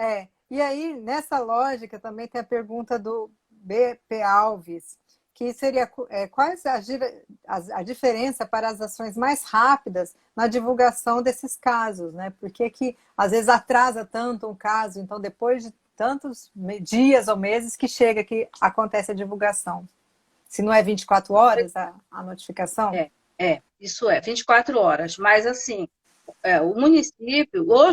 E aí, nessa lógica, também tem a pergunta do BP Alves, que seria quais a diferença para as ações mais rápidas na divulgação desses casos, né? Por que às vezes atrasa tanto um caso, então depois de tantos dias ou meses que chega que acontece a divulgação? Se não é 24 horas a notificação?
Isso é, 24 horas. Mas assim, os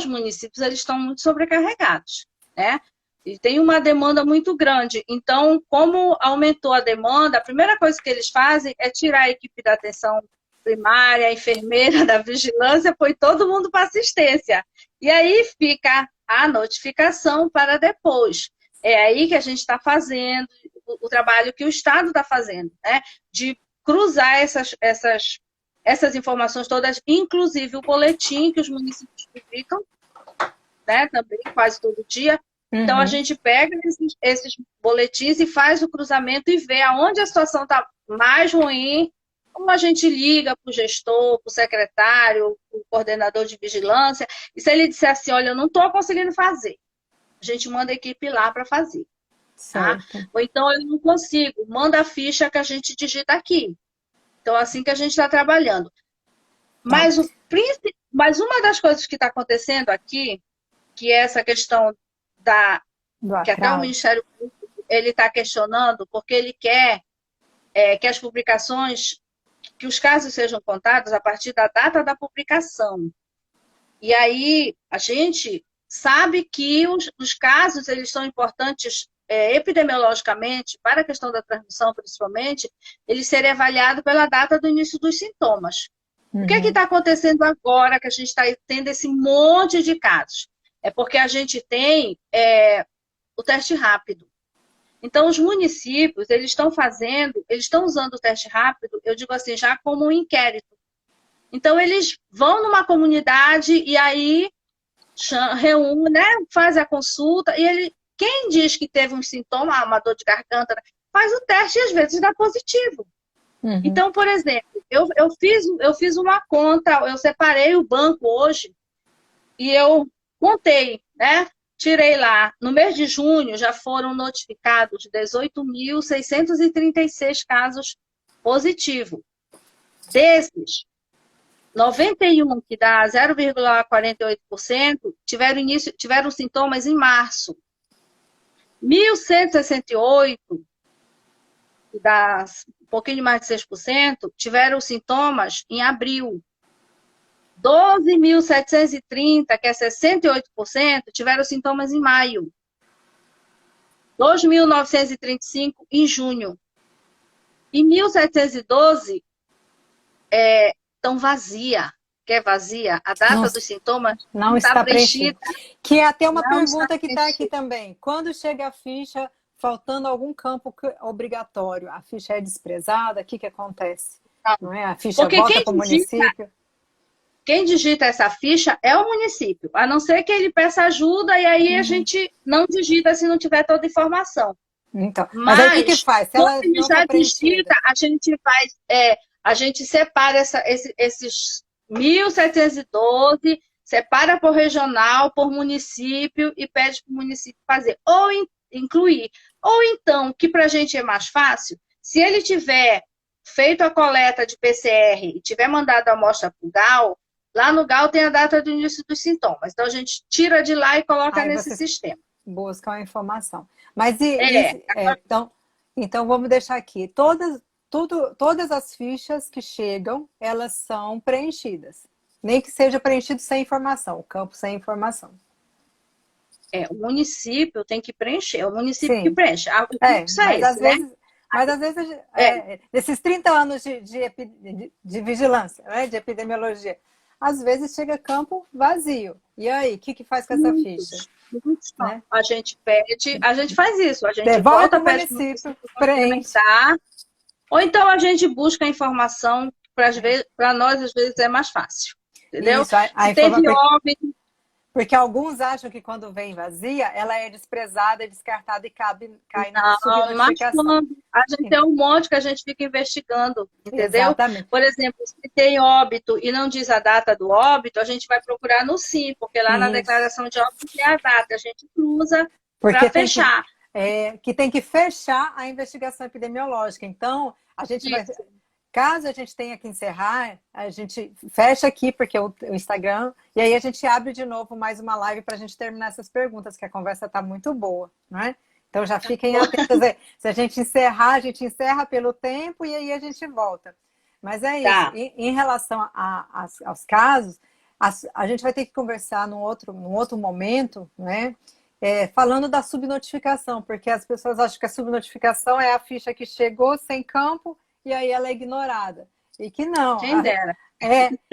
municípios eles estão muito sobrecarregados, né? E tem uma demanda muito grande. Então, como aumentou a demanda, a primeira coisa que eles fazem é tirar a equipe da atenção primária, a enfermeira, da vigilância, põe todo mundo para assistência. E aí fica a notificação para depois. É aí que a gente está fazendo o trabalho que o Estado está fazendo, né? De cruzar essas informações todas, inclusive o boletim que os municípios publicam, né? Também quase todo dia. Então, a gente pega esses boletins e faz o cruzamento e vê aonde a situação está mais ruim, como a gente liga para o gestor, para o secretário, para o coordenador de vigilância, e se ele disser assim, olha, eu não estou conseguindo fazer, a gente manda a equipe lá para fazer. Tá? Ou então, eu não consigo, manda a ficha que a gente digita aqui. Então, assim que a gente está trabalhando. Mas uma das coisas que está acontecendo aqui, que é essa questão que até o Ministério Público ele está questionando, porque ele quer que as publicações, que os casos sejam contados a partir da data da publicação. E aí a gente sabe que os casos eles são importantes epidemiologicamente, para a questão da transmissão principalmente, eles serem avaliados pela data do início dos sintomas. O que está acontecendo agora que a gente está tendo esse monte de casos? É porque a gente tem o teste rápido. Então, os municípios, eles estão usando o teste rápido, eu digo assim, já como um inquérito. Então, eles vão numa comunidade e aí reúne, né, faz a consulta, e quem diz que teve um sintoma, uma dor de garganta, faz o teste e às vezes dá positivo. Então, por exemplo, eu fiz uma conta, eu separei o banco hoje, e eu contei, né? Tirei lá, no mês de junho já foram notificados 18.636 casos positivos. Desses, 91, que dá 0,48%, tiveram sintomas em março. 1.168, que dá um pouquinho mais de 6%, tiveram sintomas em abril. 12.730, que é 68%, tiveram sintomas em maio. 2.935 em junho. E 1.712 estão vazia. Que é vazia? A data dos sintomas
não
está
está preenchida. Que é até uma pergunta que está aqui também. Quando chega a ficha, faltando algum campo obrigatório, a ficha é desprezada? O que acontece? Não é? A ficha volta para o município?
Quem digita essa ficha é o município, a não ser que ele peça ajuda e aí a gente não digita se não tiver toda a informação.
Então, mas aí o que faz? Se ela
quando
não
já
for preenchida,
digita, a gente separa esses 1.712, separa por regional, por município e pede para o município fazer, ou incluir. Ou então, que para a gente é mais fácil, se ele tiver feito a coleta de PCR e tiver mandado a amostra para o GAL, lá no GAL tem a data do início dos sintomas. Então, a gente tira de lá e coloca nesse sistema.
Busca a informação. Mas então vamos deixar aqui. Todas as fichas que chegam, elas são preenchidas. Nem que seja preenchido sem informação, o campo sem informação.
O município tem que preencher, é o município que preenche.
Mas às vezes, nesses 30 anos de vigilância, né, de epidemiologia, às vezes chega campo vazio. E aí, o que faz com essa ficha?
Né? A gente pede, a gente faz isso, a gente
volta
volta, pede
para o município, preenche.
Ou então a gente busca a informação, para nós às vezes é mais fácil. Entendeu?
Isso,
se teve óbito.
Porque alguns acham que quando vem vazia, ela é desprezada, descartada e cai na subnotificação.
Mas quando a gente tem um monte que a gente fica investigando, entendeu?
Exatamente.
Por exemplo, se tem óbito e não diz a data do óbito, a gente vai procurar no SIM, porque lá na declaração de óbito tem a data, a gente cruza para fechar.
Que tem que fechar a investigação epidemiológica. Então, a gente vai... Caso a gente tenha que encerrar, a gente fecha aqui, porque o Instagram, e aí a gente abre de novo mais uma live para a gente terminar essas perguntas, que a conversa está muito boa, não é? Então já fiquem atentos. Se a gente encerrar, a gente encerra pelo tempo e aí a gente volta. Mas é isso. Em relação aos casos, a gente vai ter que conversar num outro momento, né? Falando da subnotificação, porque as pessoas acham que a subnotificação é a ficha que chegou sem campo e aí ela é ignorada. E que não.
Quem dera.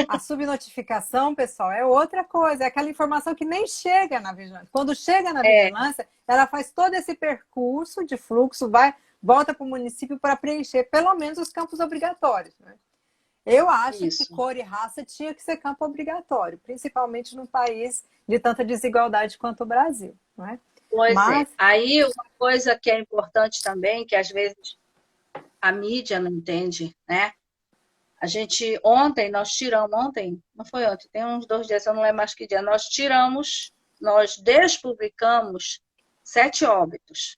A subnotificação, pessoal, é outra coisa. É aquela informação que nem chega na vigilância. Quando chega na vigilância, ela faz todo esse percurso de fluxo, volta para o município para preencher pelo menos os campos obrigatórios. Né? Eu acho que cor e raça tinha que ser campo obrigatório, principalmente num país de tanta desigualdade quanto o Brasil. Não é?
Aí uma coisa que é importante também, que às vezes a mídia não entende, né? Ontem, não foi ontem, tem uns 2 dias, eu não lembro mais que dia, nós despublicamos 7 óbitos,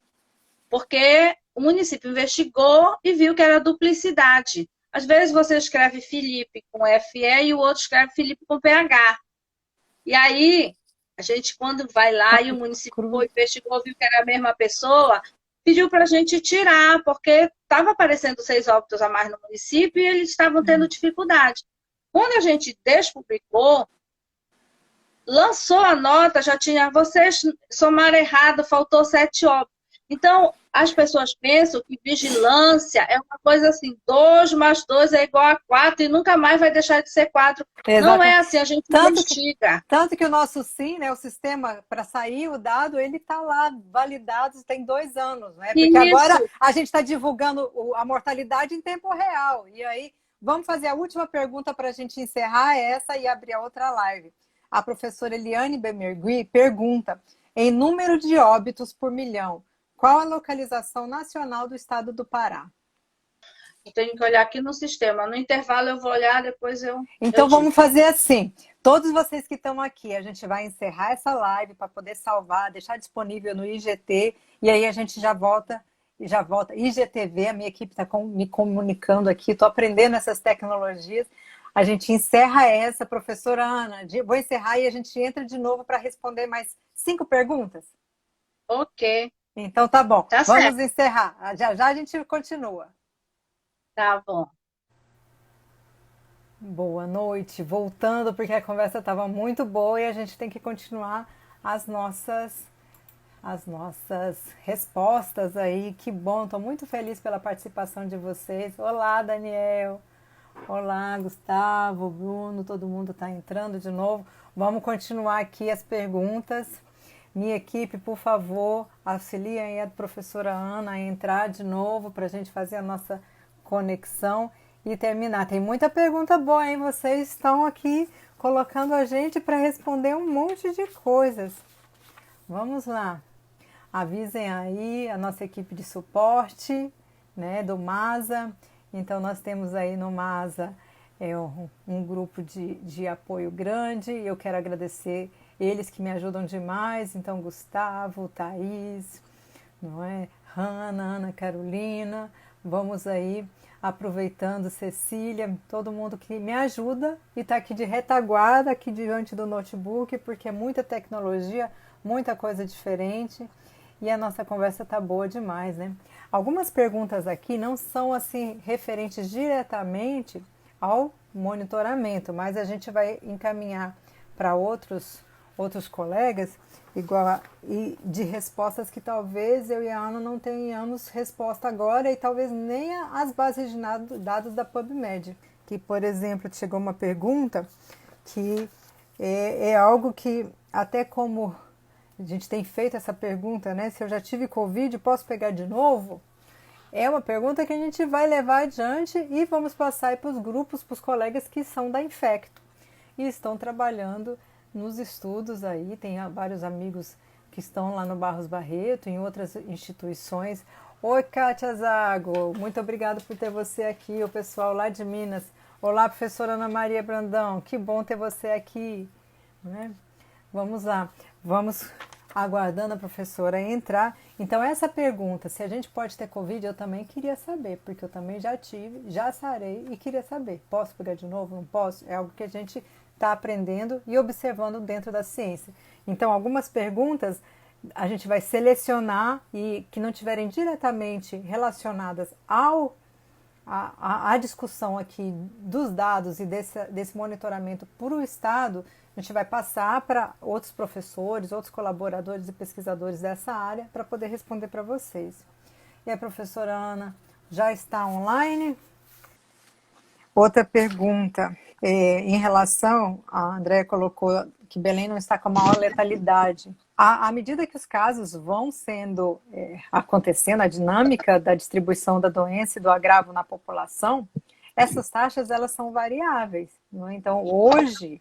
porque o município investigou e viu que era duplicidade. Às vezes você escreve Felipe com FE e o outro escreve Felipe com PH. E aí, a gente, quando vai lá e o município investigou, viu que era a mesma pessoa, pediu para a gente tirar, porque estava aparecendo 6 óbitos a mais no município e eles estavam tendo dificuldade. Quando a gente despublicou, lançou a nota, já tinha, vocês somaram errado, faltou 7 óbitos. Então, as pessoas pensam que vigilância é uma coisa assim, 2 mais 2 é igual a 4 e nunca mais vai deixar de ser 4. Exatamente. Não é assim, a gente investiga.
Tanto que o nosso SIM, né, o sistema para sair o dado, ele está lá validado tem 2 anos, né? Porque agora a gente está divulgando a mortalidade em tempo real. E aí, vamos fazer a última pergunta para a gente encerrar essa e abrir a outra live. A professora Eliane Bemergui pergunta, em número de óbitos por milhão, qual a localização nacional do estado do Pará?
Eu tenho que olhar aqui no sistema. No intervalo eu vou olhar, depois eu
Então
digo.
vamos fazer assim. Todos vocês que estão aqui, a gente vai encerrar essa live para poder salvar, deixar disponível no IGT e aí a gente já volta. IGTV, a minha equipe está me comunicando aqui, estou aprendendo essas tecnologias. A gente encerra essa, professora Ana. Vou encerrar e a gente entra de novo para responder mais 5 perguntas.
Ok,
Então tá bom.
tá
Vamos
certo.
encerrar. Já já a gente continua.
Tá bom.
Boa noite. Voltando, porque a conversa estava muito boa e a gente tem que continuar as nossas as nossas respostas aí. Que bom, estou muito feliz pela participação de vocês. Olá, Daniel. Olá, Gustavo, Bruno, todo mundo está entrando de novo. Vamos continuar aqui as perguntas. Minha equipe, por favor, auxiliem a professora Ana a entrar de novo para a gente fazer a nossa conexão e terminar. Tem muita pergunta boa, hein? Vocês estão aqui colocando a gente para responder um monte de coisas. Vamos lá. Avisem aí a nossa equipe de suporte, né, do MASA. Então, nós temos aí no MASA um grupo de apoio grande. Eu quero agradecer eles que me ajudam demais. Então, Gustavo, Thaís, não é? Hanna, Ana Carolina. Vamos aí aproveitando, Cecília, todo mundo que me ajuda e está aqui de retaguarda, aqui diante do notebook, porque é muita tecnologia, muita coisa diferente. E a nossa conversa tá boa demais, né? Algumas perguntas aqui não são assim referentes diretamente ao monitoramento, mas a gente vai encaminhar para outros colegas e de respostas que talvez eu e a Ana não tenhamos resposta agora e talvez nem as bases de dados da PubMed. Que, por exemplo, chegou uma pergunta que é algo que até como a gente tem feito essa pergunta, né? Se eu já tive Covid, posso pegar de novo? É uma pergunta que a gente vai levar adiante e vamos passar para os grupos, para os colegas que são da Infecto e estão trabalhando nos estudos aí. Tem vários amigos que estão lá no Barros Barreto, em outras instituições. Oi, Kátia Zago, muito obrigada por ter você aqui, o pessoal lá de Minas. Olá, professora Ana Maria Brandão, que bom ter você aqui, né? Vamos lá, vamos aguardando a professora entrar. Então, essa pergunta, se a gente pode ter Covid, eu também queria saber, porque eu também já tive, já sarei e queria saber. Posso pegar de novo? Não posso? É algo que a gente está aprendendo e observando dentro da ciência. Então, algumas perguntas a gente vai selecionar e que não tiverem diretamente relacionadas à discussão aqui dos dados e desse monitoramento para o Estado, a gente vai passar para outros professores, outros colaboradores e pesquisadores dessa área para poder responder para vocês. E a professora Ana já está online? Outra pergunta, em relação, a Andréa colocou que Belém não está com a maior letalidade. À medida que os casos vão sendo acontecendo, a dinâmica da distribuição da doença e do agravo na população, essas taxas elas são variáveis. Não é? Então, hoje,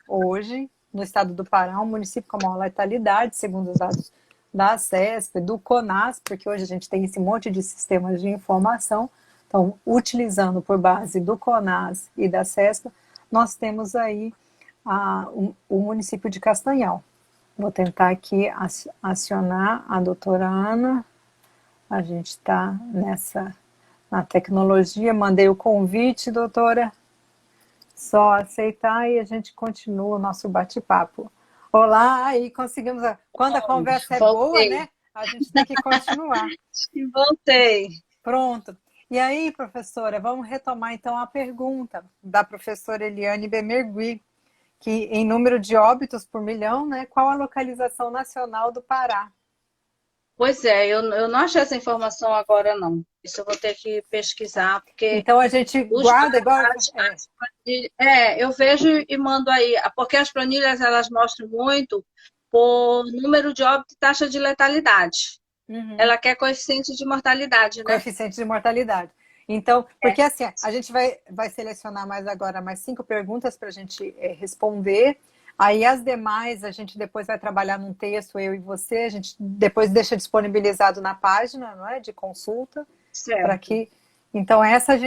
no estado do Pará, um município com a maior letalidade, segundo os dados da CESP, do CONAS, porque hoje a gente tem esse monte de sistemas de informação, então, utilizando por base do CONAS e da CESP, nós temos aí o município de Castanhal. Vou tentar aqui acionar a doutora Ana. A gente está na tecnologia. Mandei o convite, doutora. Só aceitar e a gente continua o nosso bate-papo. Olá, aí conseguimos. Quando a conversa é boa,
Voltei.
né? A gente tem que continuar.
Voltei.
Pronto. E aí, professora, vamos retomar então a pergunta da professora Eliane Bemergui, que em número de óbitos por milhão, né, qual a localização nacional do Pará?
Pois é, eu não achei essa informação agora, não. Isso eu vou ter que pesquisar, porque
Então a gente
os
guarda igual.
eu vejo e mando aí, porque as planilhas elas mostram muito por número de óbito e taxa de letalidade.
Uhum.
Ela quer coeficiente de mortalidade, né?
Coeficiente de mortalidade. Então,
É.
porque assim, a gente vai selecionar mais 5 perguntas para a gente responder. Aí as demais a gente depois vai trabalhar num texto, eu e você, a gente depois deixa disponibilizado na página, não é, de consulta, para
Certo.
que Então, essa a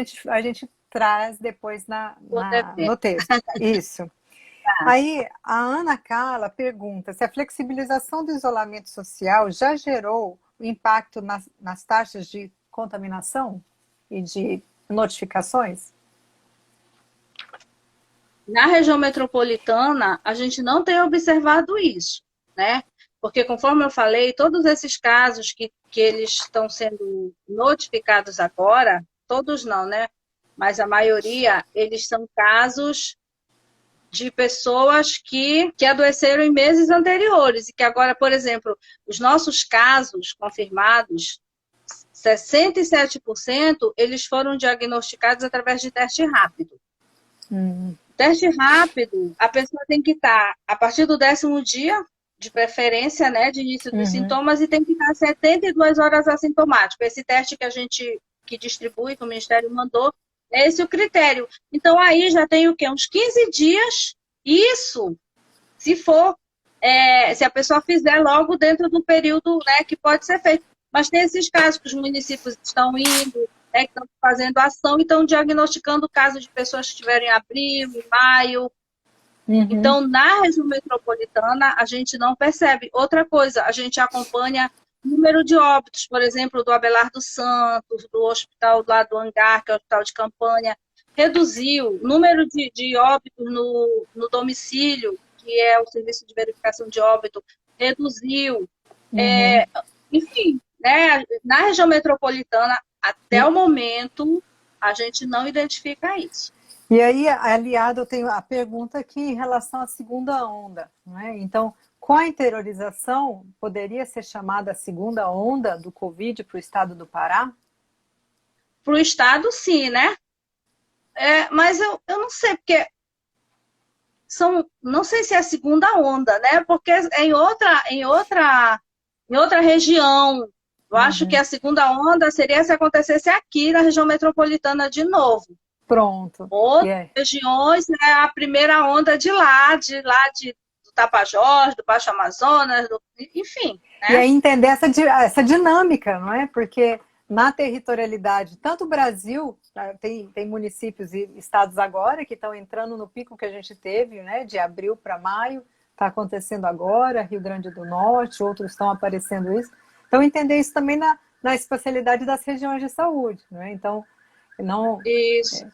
gente traz depois
Outra
no
vez.
texto. Isso. Aí, a Ana Carla pergunta se a flexibilização do isolamento social já gerou impacto nas taxas de contaminação e de notificações?
Na região metropolitana, a gente não tem observado isso, né? Porque, conforme eu falei, todos esses casos que eles estão sendo notificados agora, todos não, né? Mas a maioria, eles são casos de pessoas que adoeceram em meses anteriores e que agora, por exemplo, os nossos casos confirmados, 67% eles foram diagnosticados através de teste rápido. Teste rápido, a pessoa tem que estar a partir do 10º dia, de preferência, né, de início dos sintomas, e tem que estar 72 horas assintomático. Esse teste que a gente que distribui, que o Ministério mandou, é esse o critério. Então, aí já tem o quê? Uns 15 dias. Isso, se for, se a pessoa fizer logo dentro do período, né, que pode ser feito. Mas tem esses casos que os municípios estão indo, né, que estão fazendo ação e estão diagnosticando casos de pessoas que estiveram em abril, em maio. Então, na região metropolitana, a gente não percebe. Outra coisa, a gente acompanha o número de óbitos, por exemplo, do Abelardo Santos, do hospital lá do Hangar, que é o hospital de campanha, reduziu o número de óbitos no domicílio, que é o serviço de verificação de óbito, reduziu. Enfim, né, na região metropolitana, até o momento, a gente não identifica isso.
E aí, aliado, eu tenho a pergunta aqui em relação à segunda onda, não é? Então, com a interiorização, poderia ser chamada a segunda onda do Covid para o estado do Pará?
Para o estado, sim, né? Mas eu não sei, porque não sei se é a segunda onda, né? Porque é em outra região. Eu acho que a segunda onda seria se acontecesse aqui na região metropolitana de novo.
Pronto.
Outras regiões, né, a primeira onda do Tapajós, do Baixo Amazonas, enfim. Né?
E aí entender essa dinâmica, não é? Porque na territorialidade, tanto o Brasil, tem municípios e estados agora que estão entrando no pico que a gente teve, né, de abril para maio, está acontecendo agora, Rio Grande do Norte, outros estão aparecendo isso. Então, entender isso também na especialidade das regiões de saúde, não é? Então, não...
Isso.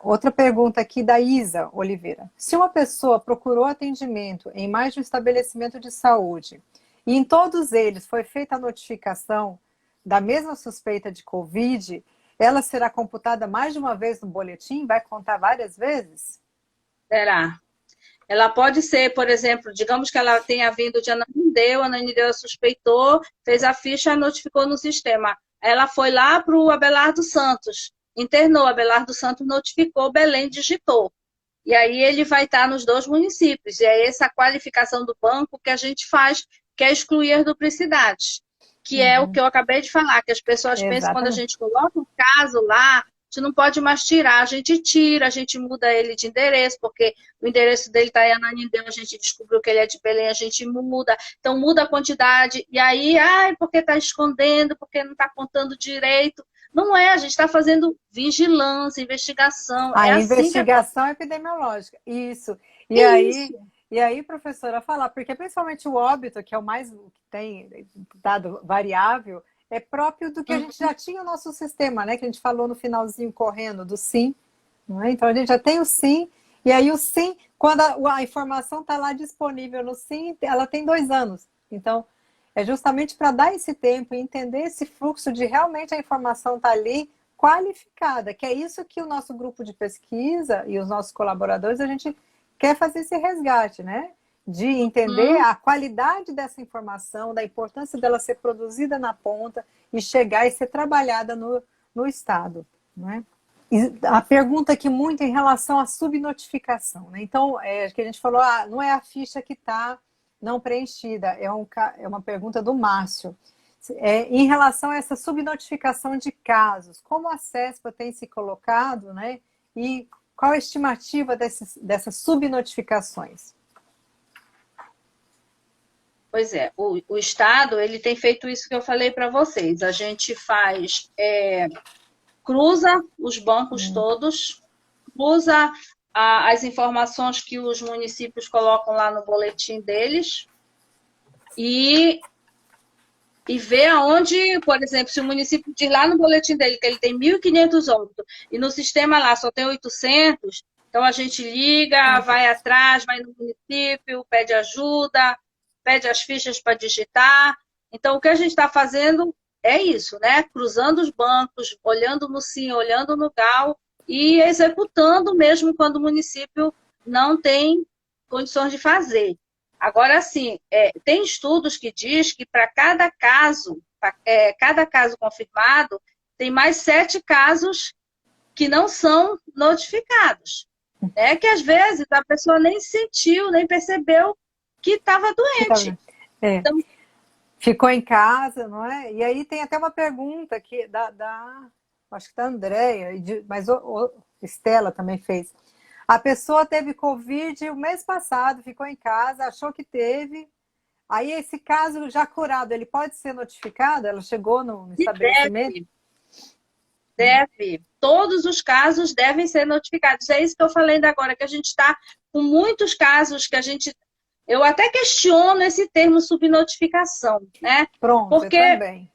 Outra pergunta aqui da Isa Oliveira. Se uma pessoa procurou atendimento em mais de um estabelecimento de saúde e em todos eles foi feita a notificação da mesma suspeita de Covid, ela será computada mais de uma vez no boletim? Vai contar várias vezes?
Será. Ela pode ser, por exemplo, digamos que ela tenha vindo de Ananindeua, a Ananindeua suspeitou, fez a ficha e notificou no sistema. Ela foi lá para o Abelardo Santos, internou, Abelardo Santos notificou, Belém digitou. E aí ele vai estar nos 2 municípios. E é essa qualificação do banco que a gente faz, que é excluir as duplicidades. Que é o que eu acabei de falar, que as pessoas pensam quando a gente coloca um caso lá, a gente não pode mais tirar, a gente tira, a gente muda ele de endereço, porque o endereço dele está em Ananindeua, a gente descobriu que ele é de Belém, a gente muda, então muda a quantidade, e aí, porque está escondendo, porque não está contando direito. Não é, a gente está fazendo vigilância, investigação.
A
investigação
assim epidemiológica, isso.
Isso.
E aí, professora, falar, porque principalmente o óbito, que é o mais que tem dado variável, é próprio do que a gente já tinha no nosso sistema, né? Que a gente falou no finalzinho correndo do SIM. Não é? Então a gente já tem o SIM, e aí o SIM, quando a informação está lá disponível no SIM, ela tem 2 anos. Então, é justamente para dar esse tempo e entender esse fluxo de realmente a informação estar ali qualificada, que é isso que o nosso grupo de pesquisa e os nossos colaboradores, a gente quer fazer esse resgate, né? De entender a qualidade dessa informação, da importância dela ser produzida na ponta e chegar e ser trabalhada no Estado, né? E a pergunta aqui muito em relação à subnotificação, né? Então, que a gente falou, não é a ficha que está não preenchida, é uma pergunta do Márcio. Em relação a essa subnotificação de casos, como a CESPA tem se colocado, né? E qual a estimativa dessas subnotificações?
Pois é, o Estado ele tem feito isso que eu falei para vocês. A gente faz, cruza os bancos todos, cruza as informações que os municípios colocam lá no boletim deles e ver aonde, por exemplo, se o município diz lá no boletim dele que ele tem 1.500 óbitos e no sistema lá só tem 800, então a gente liga, vai atrás, vai no município, pede ajuda, pede as fichas para digitar. Então, o que a gente está fazendo é isso, né? Cruzando os bancos, olhando no SIM, olhando no GAU e executando mesmo quando o município não tem condições de fazer. Agora, sim, tem estudos que diz que para cada caso confirmado, tem mais 7 casos que não são notificados. Né? Que às vezes a pessoa nem sentiu, nem percebeu que estava doente.
Então, ficou em casa, não é? E aí tem até uma pergunta que acho que da Andréia, mas Estela também fez. A pessoa teve Covid o mês passado, ficou em casa, achou que teve. Aí esse caso já curado, ele pode ser notificado? Ela chegou no estabelecimento?
Deve. Todos os casos devem ser notificados. É isso que eu falei ainda agora, que a gente está com muitos casos que eu até questiono esse termo subnotificação, né?
Pronto,
porque
eu também.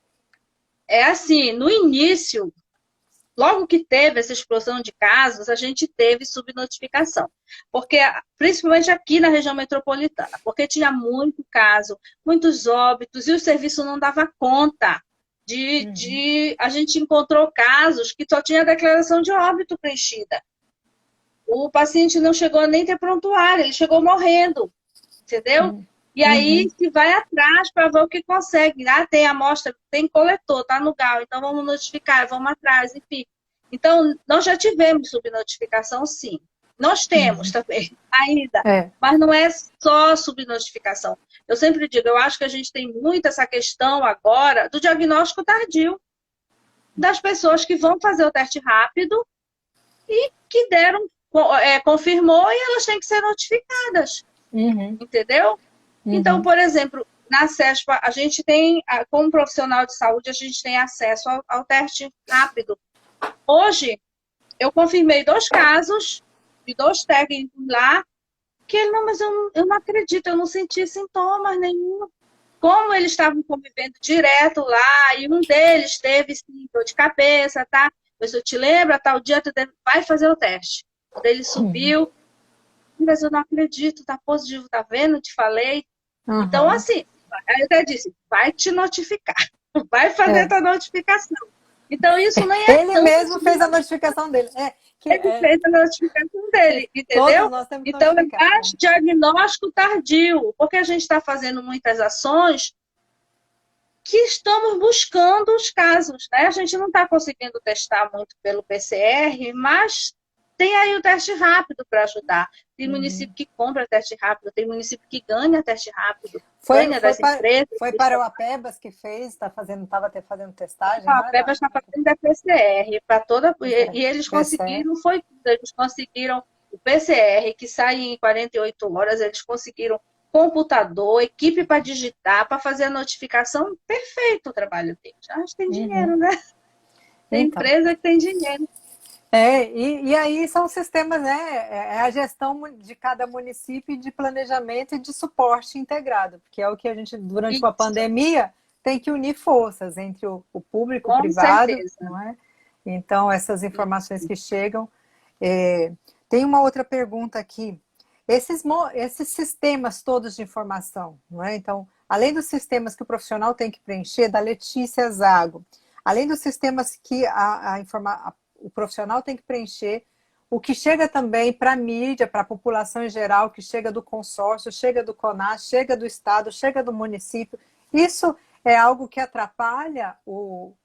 É assim, no início, logo que teve essa explosão de casos, a gente teve subnotificação. Porque, principalmente aqui na região metropolitana, porque tinha muito caso, muitos óbitos, e o serviço não dava conta. A gente encontrou casos que só tinha declaração de óbito preenchida. O paciente não chegou a nem ter prontuário, ele chegou morrendo, entendeu? E aí se vai atrás para ver o que consegue. Tem amostra, tem coletor, tá no GAU, então vamos notificar, vamos atrás, enfim. Então, nós já tivemos subnotificação, sim. Nós temos também, ainda. Mas não é só subnotificação. Eu sempre digo, eu acho que a gente tem muito essa questão agora do diagnóstico tardio. Das pessoas que vão fazer o teste rápido e que confirmou e elas têm que ser notificadas. Entendeu? Então, por exemplo, na CESPA, a gente tem, como profissional de saúde, a gente tem acesso ao teste rápido. Hoje, eu confirmei 2 casos de 2 técnicos lá, que ele, não, mas eu não acredito, eu não senti sintomas nenhum. Como eles estavam convivendo direto lá, e um deles teve sim, dor de cabeça, tá? Mas eu te lembro, tal dia tu vai fazer o teste. Quando ele subiu, mas eu não acredito, tá positivo, tá vendo? Te falei. Então, assim, eu até disse, vai te notificar, vai fazer tua notificação. Então, isso nem é
ele mesmo fez a notificação dele.
Ele fez a notificação dele, entendeu? Então, é mais diagnóstico tardio, porque a gente está fazendo muitas ações que estamos buscando os casos, né? A gente não está conseguindo testar muito pelo PCR, mas tem aí o teste rápido para ajudar. Tem município que compra teste rápido, tem município que ganha teste rápido, ganha das empresas.
Foi para o APEBAS que fez, estava fazendo testagem?
A APEBAS está fazendo a PCR, para toda, e eles conseguiram, eles conseguiram o PCR, que sai em 48 horas, eles conseguiram computador, equipe para digitar, para fazer a notificação, perfeito o trabalho deles. A gente tem dinheiro, né? Tem empresa que tem dinheiro.
E aí são sistemas, né? É a gestão de cada município de planejamento e de suporte integrado, porque é o que a gente, durante uma pandemia, tem que unir forças entre o público e o privado, não é? Então, essas informações que chegam. Tem uma outra pergunta aqui. Esses sistemas todos de informação, não é? Então, além dos sistemas que o profissional tem que preencher, da Letícia Zago, além dos sistemas que o profissional tem que preencher, o que chega também para a mídia, para a população em geral, que chega do consórcio, chega do CONAS, chega do Estado, chega do município, isso é algo que atrapalha o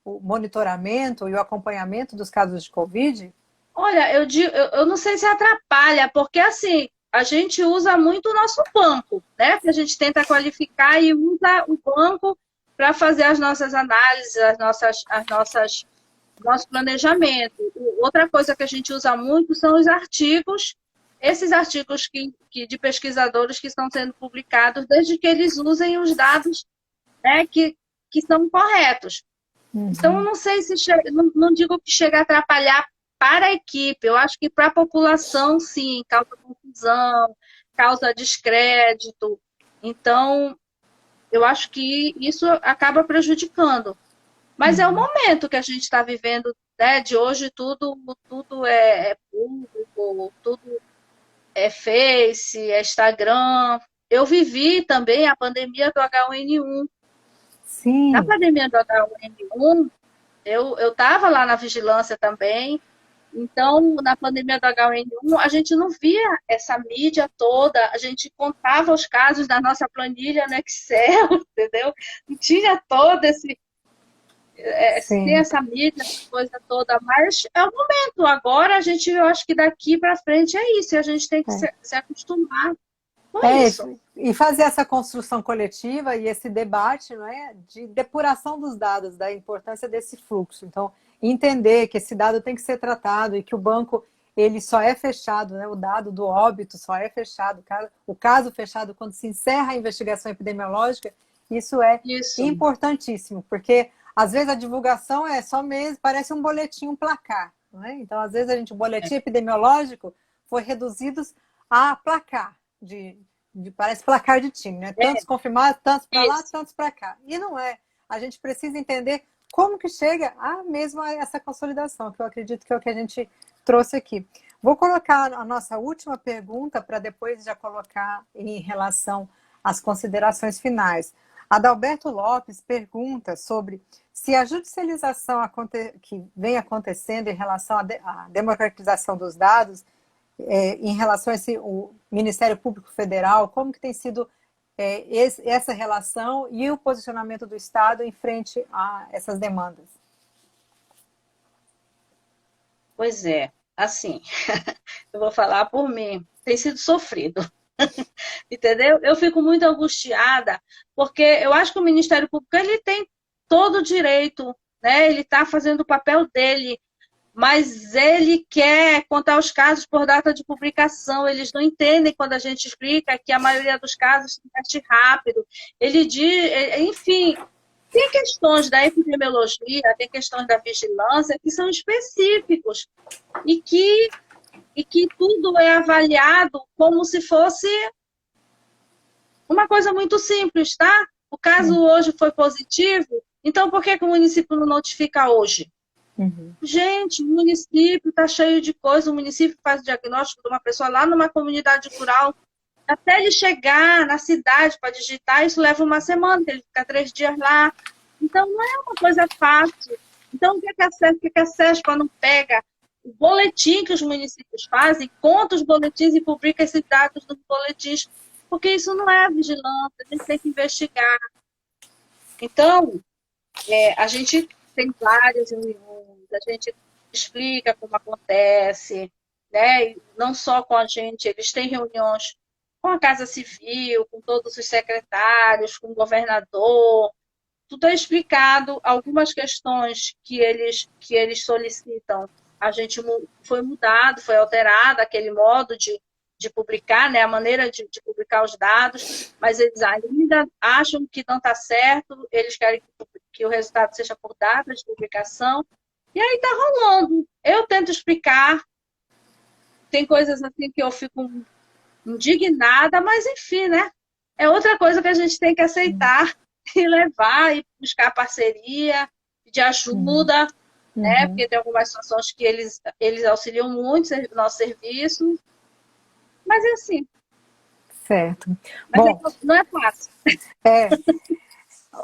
monitoramento e o acompanhamento dos casos de Covid?
Olha, eu não sei se atrapalha, porque assim, a gente usa muito o nosso banco, né? A gente tenta qualificar e usa o banco para fazer as nossas análises, nosso planejamento. Outra coisa que a gente usa muito são os artigos esses artigos de pesquisadores que estão sendo publicados, desde que eles usem os dados, né, que são corretos. Então, eu não sei se não digo que chega a atrapalhar para a equipe, eu acho que para a população, sim, causa confusão, causa descrédito. Então, eu acho que isso acaba prejudicando. Mas é o momento que a gente está vivendo, né? De hoje tudo é público, tudo é Face, é Instagram. Eu vivi também a pandemia do H1N1. Na
Sim.
pandemia do H1N1, eu estava lá na vigilância também. Então, na pandemia do H1N1, a gente não via essa mídia toda, a gente contava os casos da nossa planilha no Excel, entendeu? Não tinha todo tem
Sim.
essa mídia, essa coisa toda, mas é o momento. Agora, eu acho que daqui para frente é isso, e a gente tem que se acostumar com isso.
E fazer essa construção coletiva e esse debate, não é, de depuração dos dados, da importância desse fluxo. Então, entender que esse dado tem que ser tratado e que o banco ele só é fechado, né, o dado do óbito só é fechado, o caso fechado quando se encerra a investigação epidemiológica, isso é importantíssimo, porque às vezes a divulgação é só mesmo, parece um boletim, um placar. Não é? Então, às vezes, o boletim epidemiológico foi reduzido a placar, parece placar de time, né? Tantos confirmados, tantos para lá, tantos para cá. E não é. A gente precisa entender como que chega a mesmo a essa consolidação, que eu acredito que é o que a gente trouxe aqui. Vou colocar a nossa última pergunta para depois já colocar em relação às considerações finais. Adalberto Lopes pergunta sobre se a judicialização que vem acontecendo em relação à democratização dos dados, em relação a o Ministério Público Federal, como que tem sido essa relação e o posicionamento do Estado em frente a essas demandas?
Pois é, assim, eu vou falar por mim, tem sido sofrido. Entendeu? Eu fico muito angustiada, porque eu acho que o Ministério Público ele tem todo o direito, né? Ele está fazendo o papel dele, mas ele quer contar os casos por data de publicação. Eles não entendem quando a gente explica que a maioria dos casos tem teste rápido. Ele diz, enfim, tem questões da epidemiologia, tem questões da vigilância que são específicos e que tudo é avaliado como se fosse uma coisa muito simples, tá? O caso hoje foi positivo, então por que o município não notifica hoje? Gente, o município está cheio de coisa, o município faz o diagnóstico de uma pessoa lá numa comunidade rural, até ele chegar na cidade para digitar, isso leva uma semana, ele fica 3 dias lá. Então não é uma coisa fácil. Então o que a CESPA não pega? O boletim que os municípios fazem, conta os boletins e publica esses dados nos boletins, porque isso não é vigilância, a gente tem que investigar. Então, a gente tem várias reuniões, a gente explica como acontece, né? E não só com a gente, eles têm reuniões com a Casa Civil, com todos os secretários, com o governador, tudo é explicado. Algumas questões que eles solicitam, a gente foi mudado, foi alterado aquele modo de publicar, né, a maneira de publicar os dados, mas eles ainda acham que não está certo, eles querem que o resultado seja por data de publicação, e aí está rolando. Eu tento explicar, tem coisas assim que eu fico indignada, mas enfim, né? É outra coisa que a gente tem que aceitar e levar e buscar parceria, de ajuda, né? Porque tem algumas situações que eles auxiliam muito o nosso serviço, mas é assim.
Certo.
Mas
bom,
não é fácil.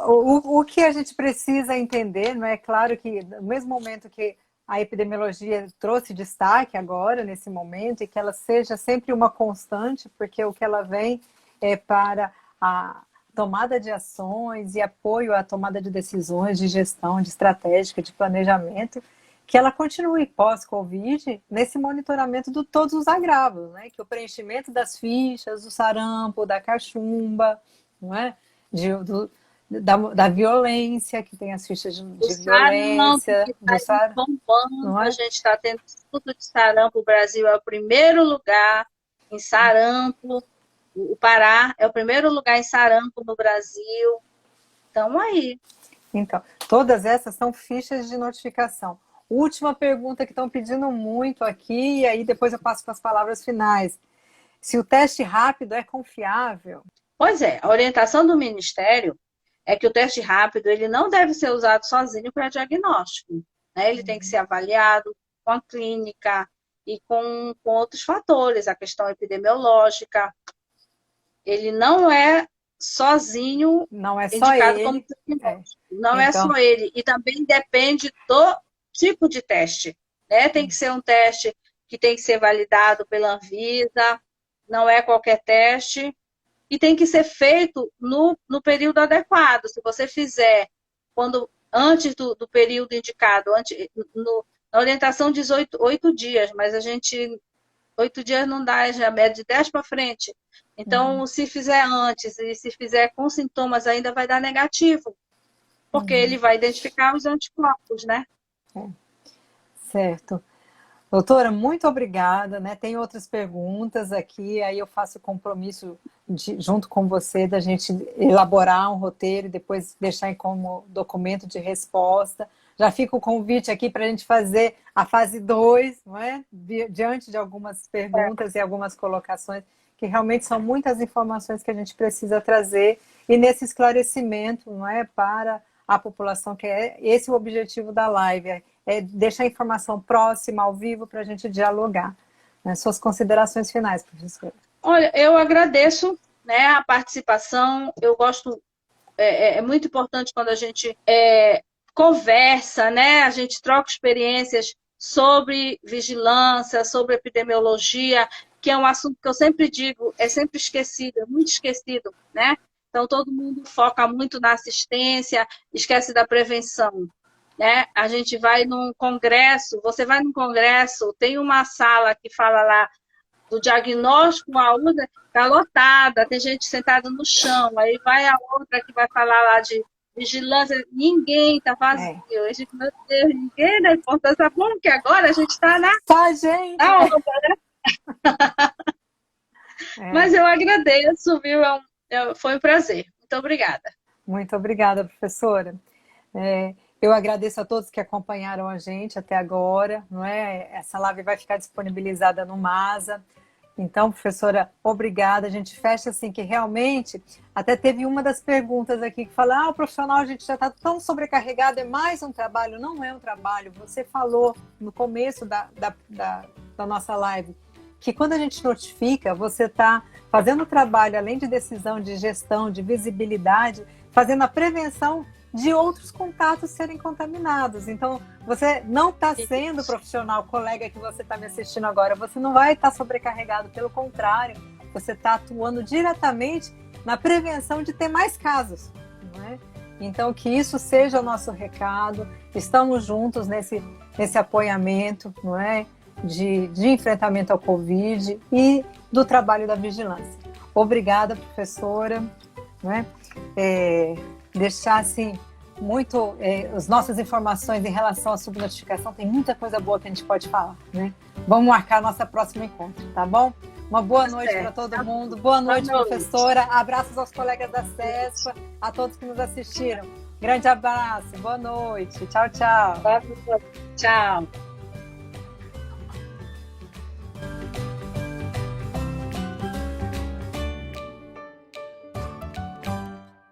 O que a gente precisa entender, não é claro que no mesmo momento que a epidemiologia trouxe destaque agora, nesse momento, e que ela seja sempre uma constante, porque o que ela vem é para a tomada de ações e apoio à tomada de decisões, de gestão, de estratégica, de planejamento, que ela continue pós-Covid nesse monitoramento de todos os agravos, né? Que o preenchimento das fichas, do sarampo, da cachumba, não é? Da violência, que tem as fichas de violência,
do sarampo, a gente está tendo estudo de sarampo, o Brasil é o primeiro lugar, em sarampo. O Pará é o primeiro lugar em sarampo no Brasil. Então, aí.
Então, todas essas são fichas de notificação. Última pergunta que estão pedindo muito aqui, e aí depois eu passo para as palavras finais. Se o teste rápido é confiável?
Pois é, a orientação do Ministério é que o teste rápido ele não deve ser usado sozinho para diagnóstico. Né? Ele tem que ser avaliado com a clínica e com outros fatores, a questão epidemiológica. Ele não é sozinho
não é só
indicado
ele.
como diagnóstico. Não é só ele. E também depende do tipo de teste. Né? Tem que ser um teste que tem que ser validado pela Anvisa, não é qualquer teste, e tem que ser feito no período adequado. Se você fizer antes do período indicado, na orientação diz 8 dias, mas 8 dias não dá, já é de 10 para frente. Então, se fizer antes e se fizer com sintomas, ainda vai dar negativo, porque ele vai identificar os anticorpos, né?
Certo. Doutora, muito obrigada, né? Tem outras perguntas aqui, aí eu faço o compromisso junto com você da gente elaborar um roteiro e depois deixar como documento de resposta. Já fica o convite aqui para a gente fazer a fase 2, não é? Diante de algumas perguntas e algumas colocações, que realmente são muitas informações que a gente precisa trazer, e nesse esclarecimento, não é? Para a população, que é esse o objetivo da live, é deixar a informação próxima, ao vivo, para a gente dialogar. Né? Suas considerações finais, professora.
Olha, eu agradeço, né, a participação. Eu gosto, é muito importante quando a gente conversa, né? A gente troca experiências sobre vigilância, sobre epidemiologia, que é um assunto que eu sempre digo, é sempre esquecido, é muito esquecido, né? Então, todo mundo foca muito na assistência, esquece da prevenção. Né? A gente vai num congresso, você vai num congresso, tem uma sala que fala lá do diagnóstico, a outra está lotada, tem gente sentada no chão, aí vai a outra que vai falar lá de vigilância, ninguém está vazio. A gente, meu Deus, ninguém dá importância, bom que agora a gente está na onda, né? Mas eu agradeço, viu? Foi um prazer. Muito obrigada.
Muito obrigada, professora. Eu agradeço a todos que acompanharam a gente até agora, não é? Essa live vai ficar disponibilizada no MASA. Então, professora, obrigada. A gente fecha assim, que realmente, até teve uma das perguntas aqui que fala, o profissional, a gente já está tão sobrecarregado, é mais um trabalho. Não é um trabalho. Você falou no começo da nossa live, que quando a gente notifica, você está fazendo o trabalho, além de decisão, de gestão, de visibilidade, fazendo a prevenção de outros contatos serem contaminados. Então, você não está sendo profissional, colega que você está me assistindo agora, você não vai estar sobrecarregado, pelo contrário, você está atuando diretamente na prevenção de ter mais casos. Não é? Então, que isso seja o nosso recado, estamos juntos nesse apoiamento, não é? De enfrentamento ao Covid e do trabalho da vigilância. Obrigada, professora. Não é? Deixar assim muito as nossas informações em relação à subnotificação, tem muita coisa boa que a gente pode falar, né? Vamos marcar nosso próximo encontro, tá bom? Uma boa noite para todo mundo. Boa noite, professora. Abraços aos colegas da CESPA, a todos que nos assistiram. Grande abraço, boa noite. Tchau, tchau.
Tchau.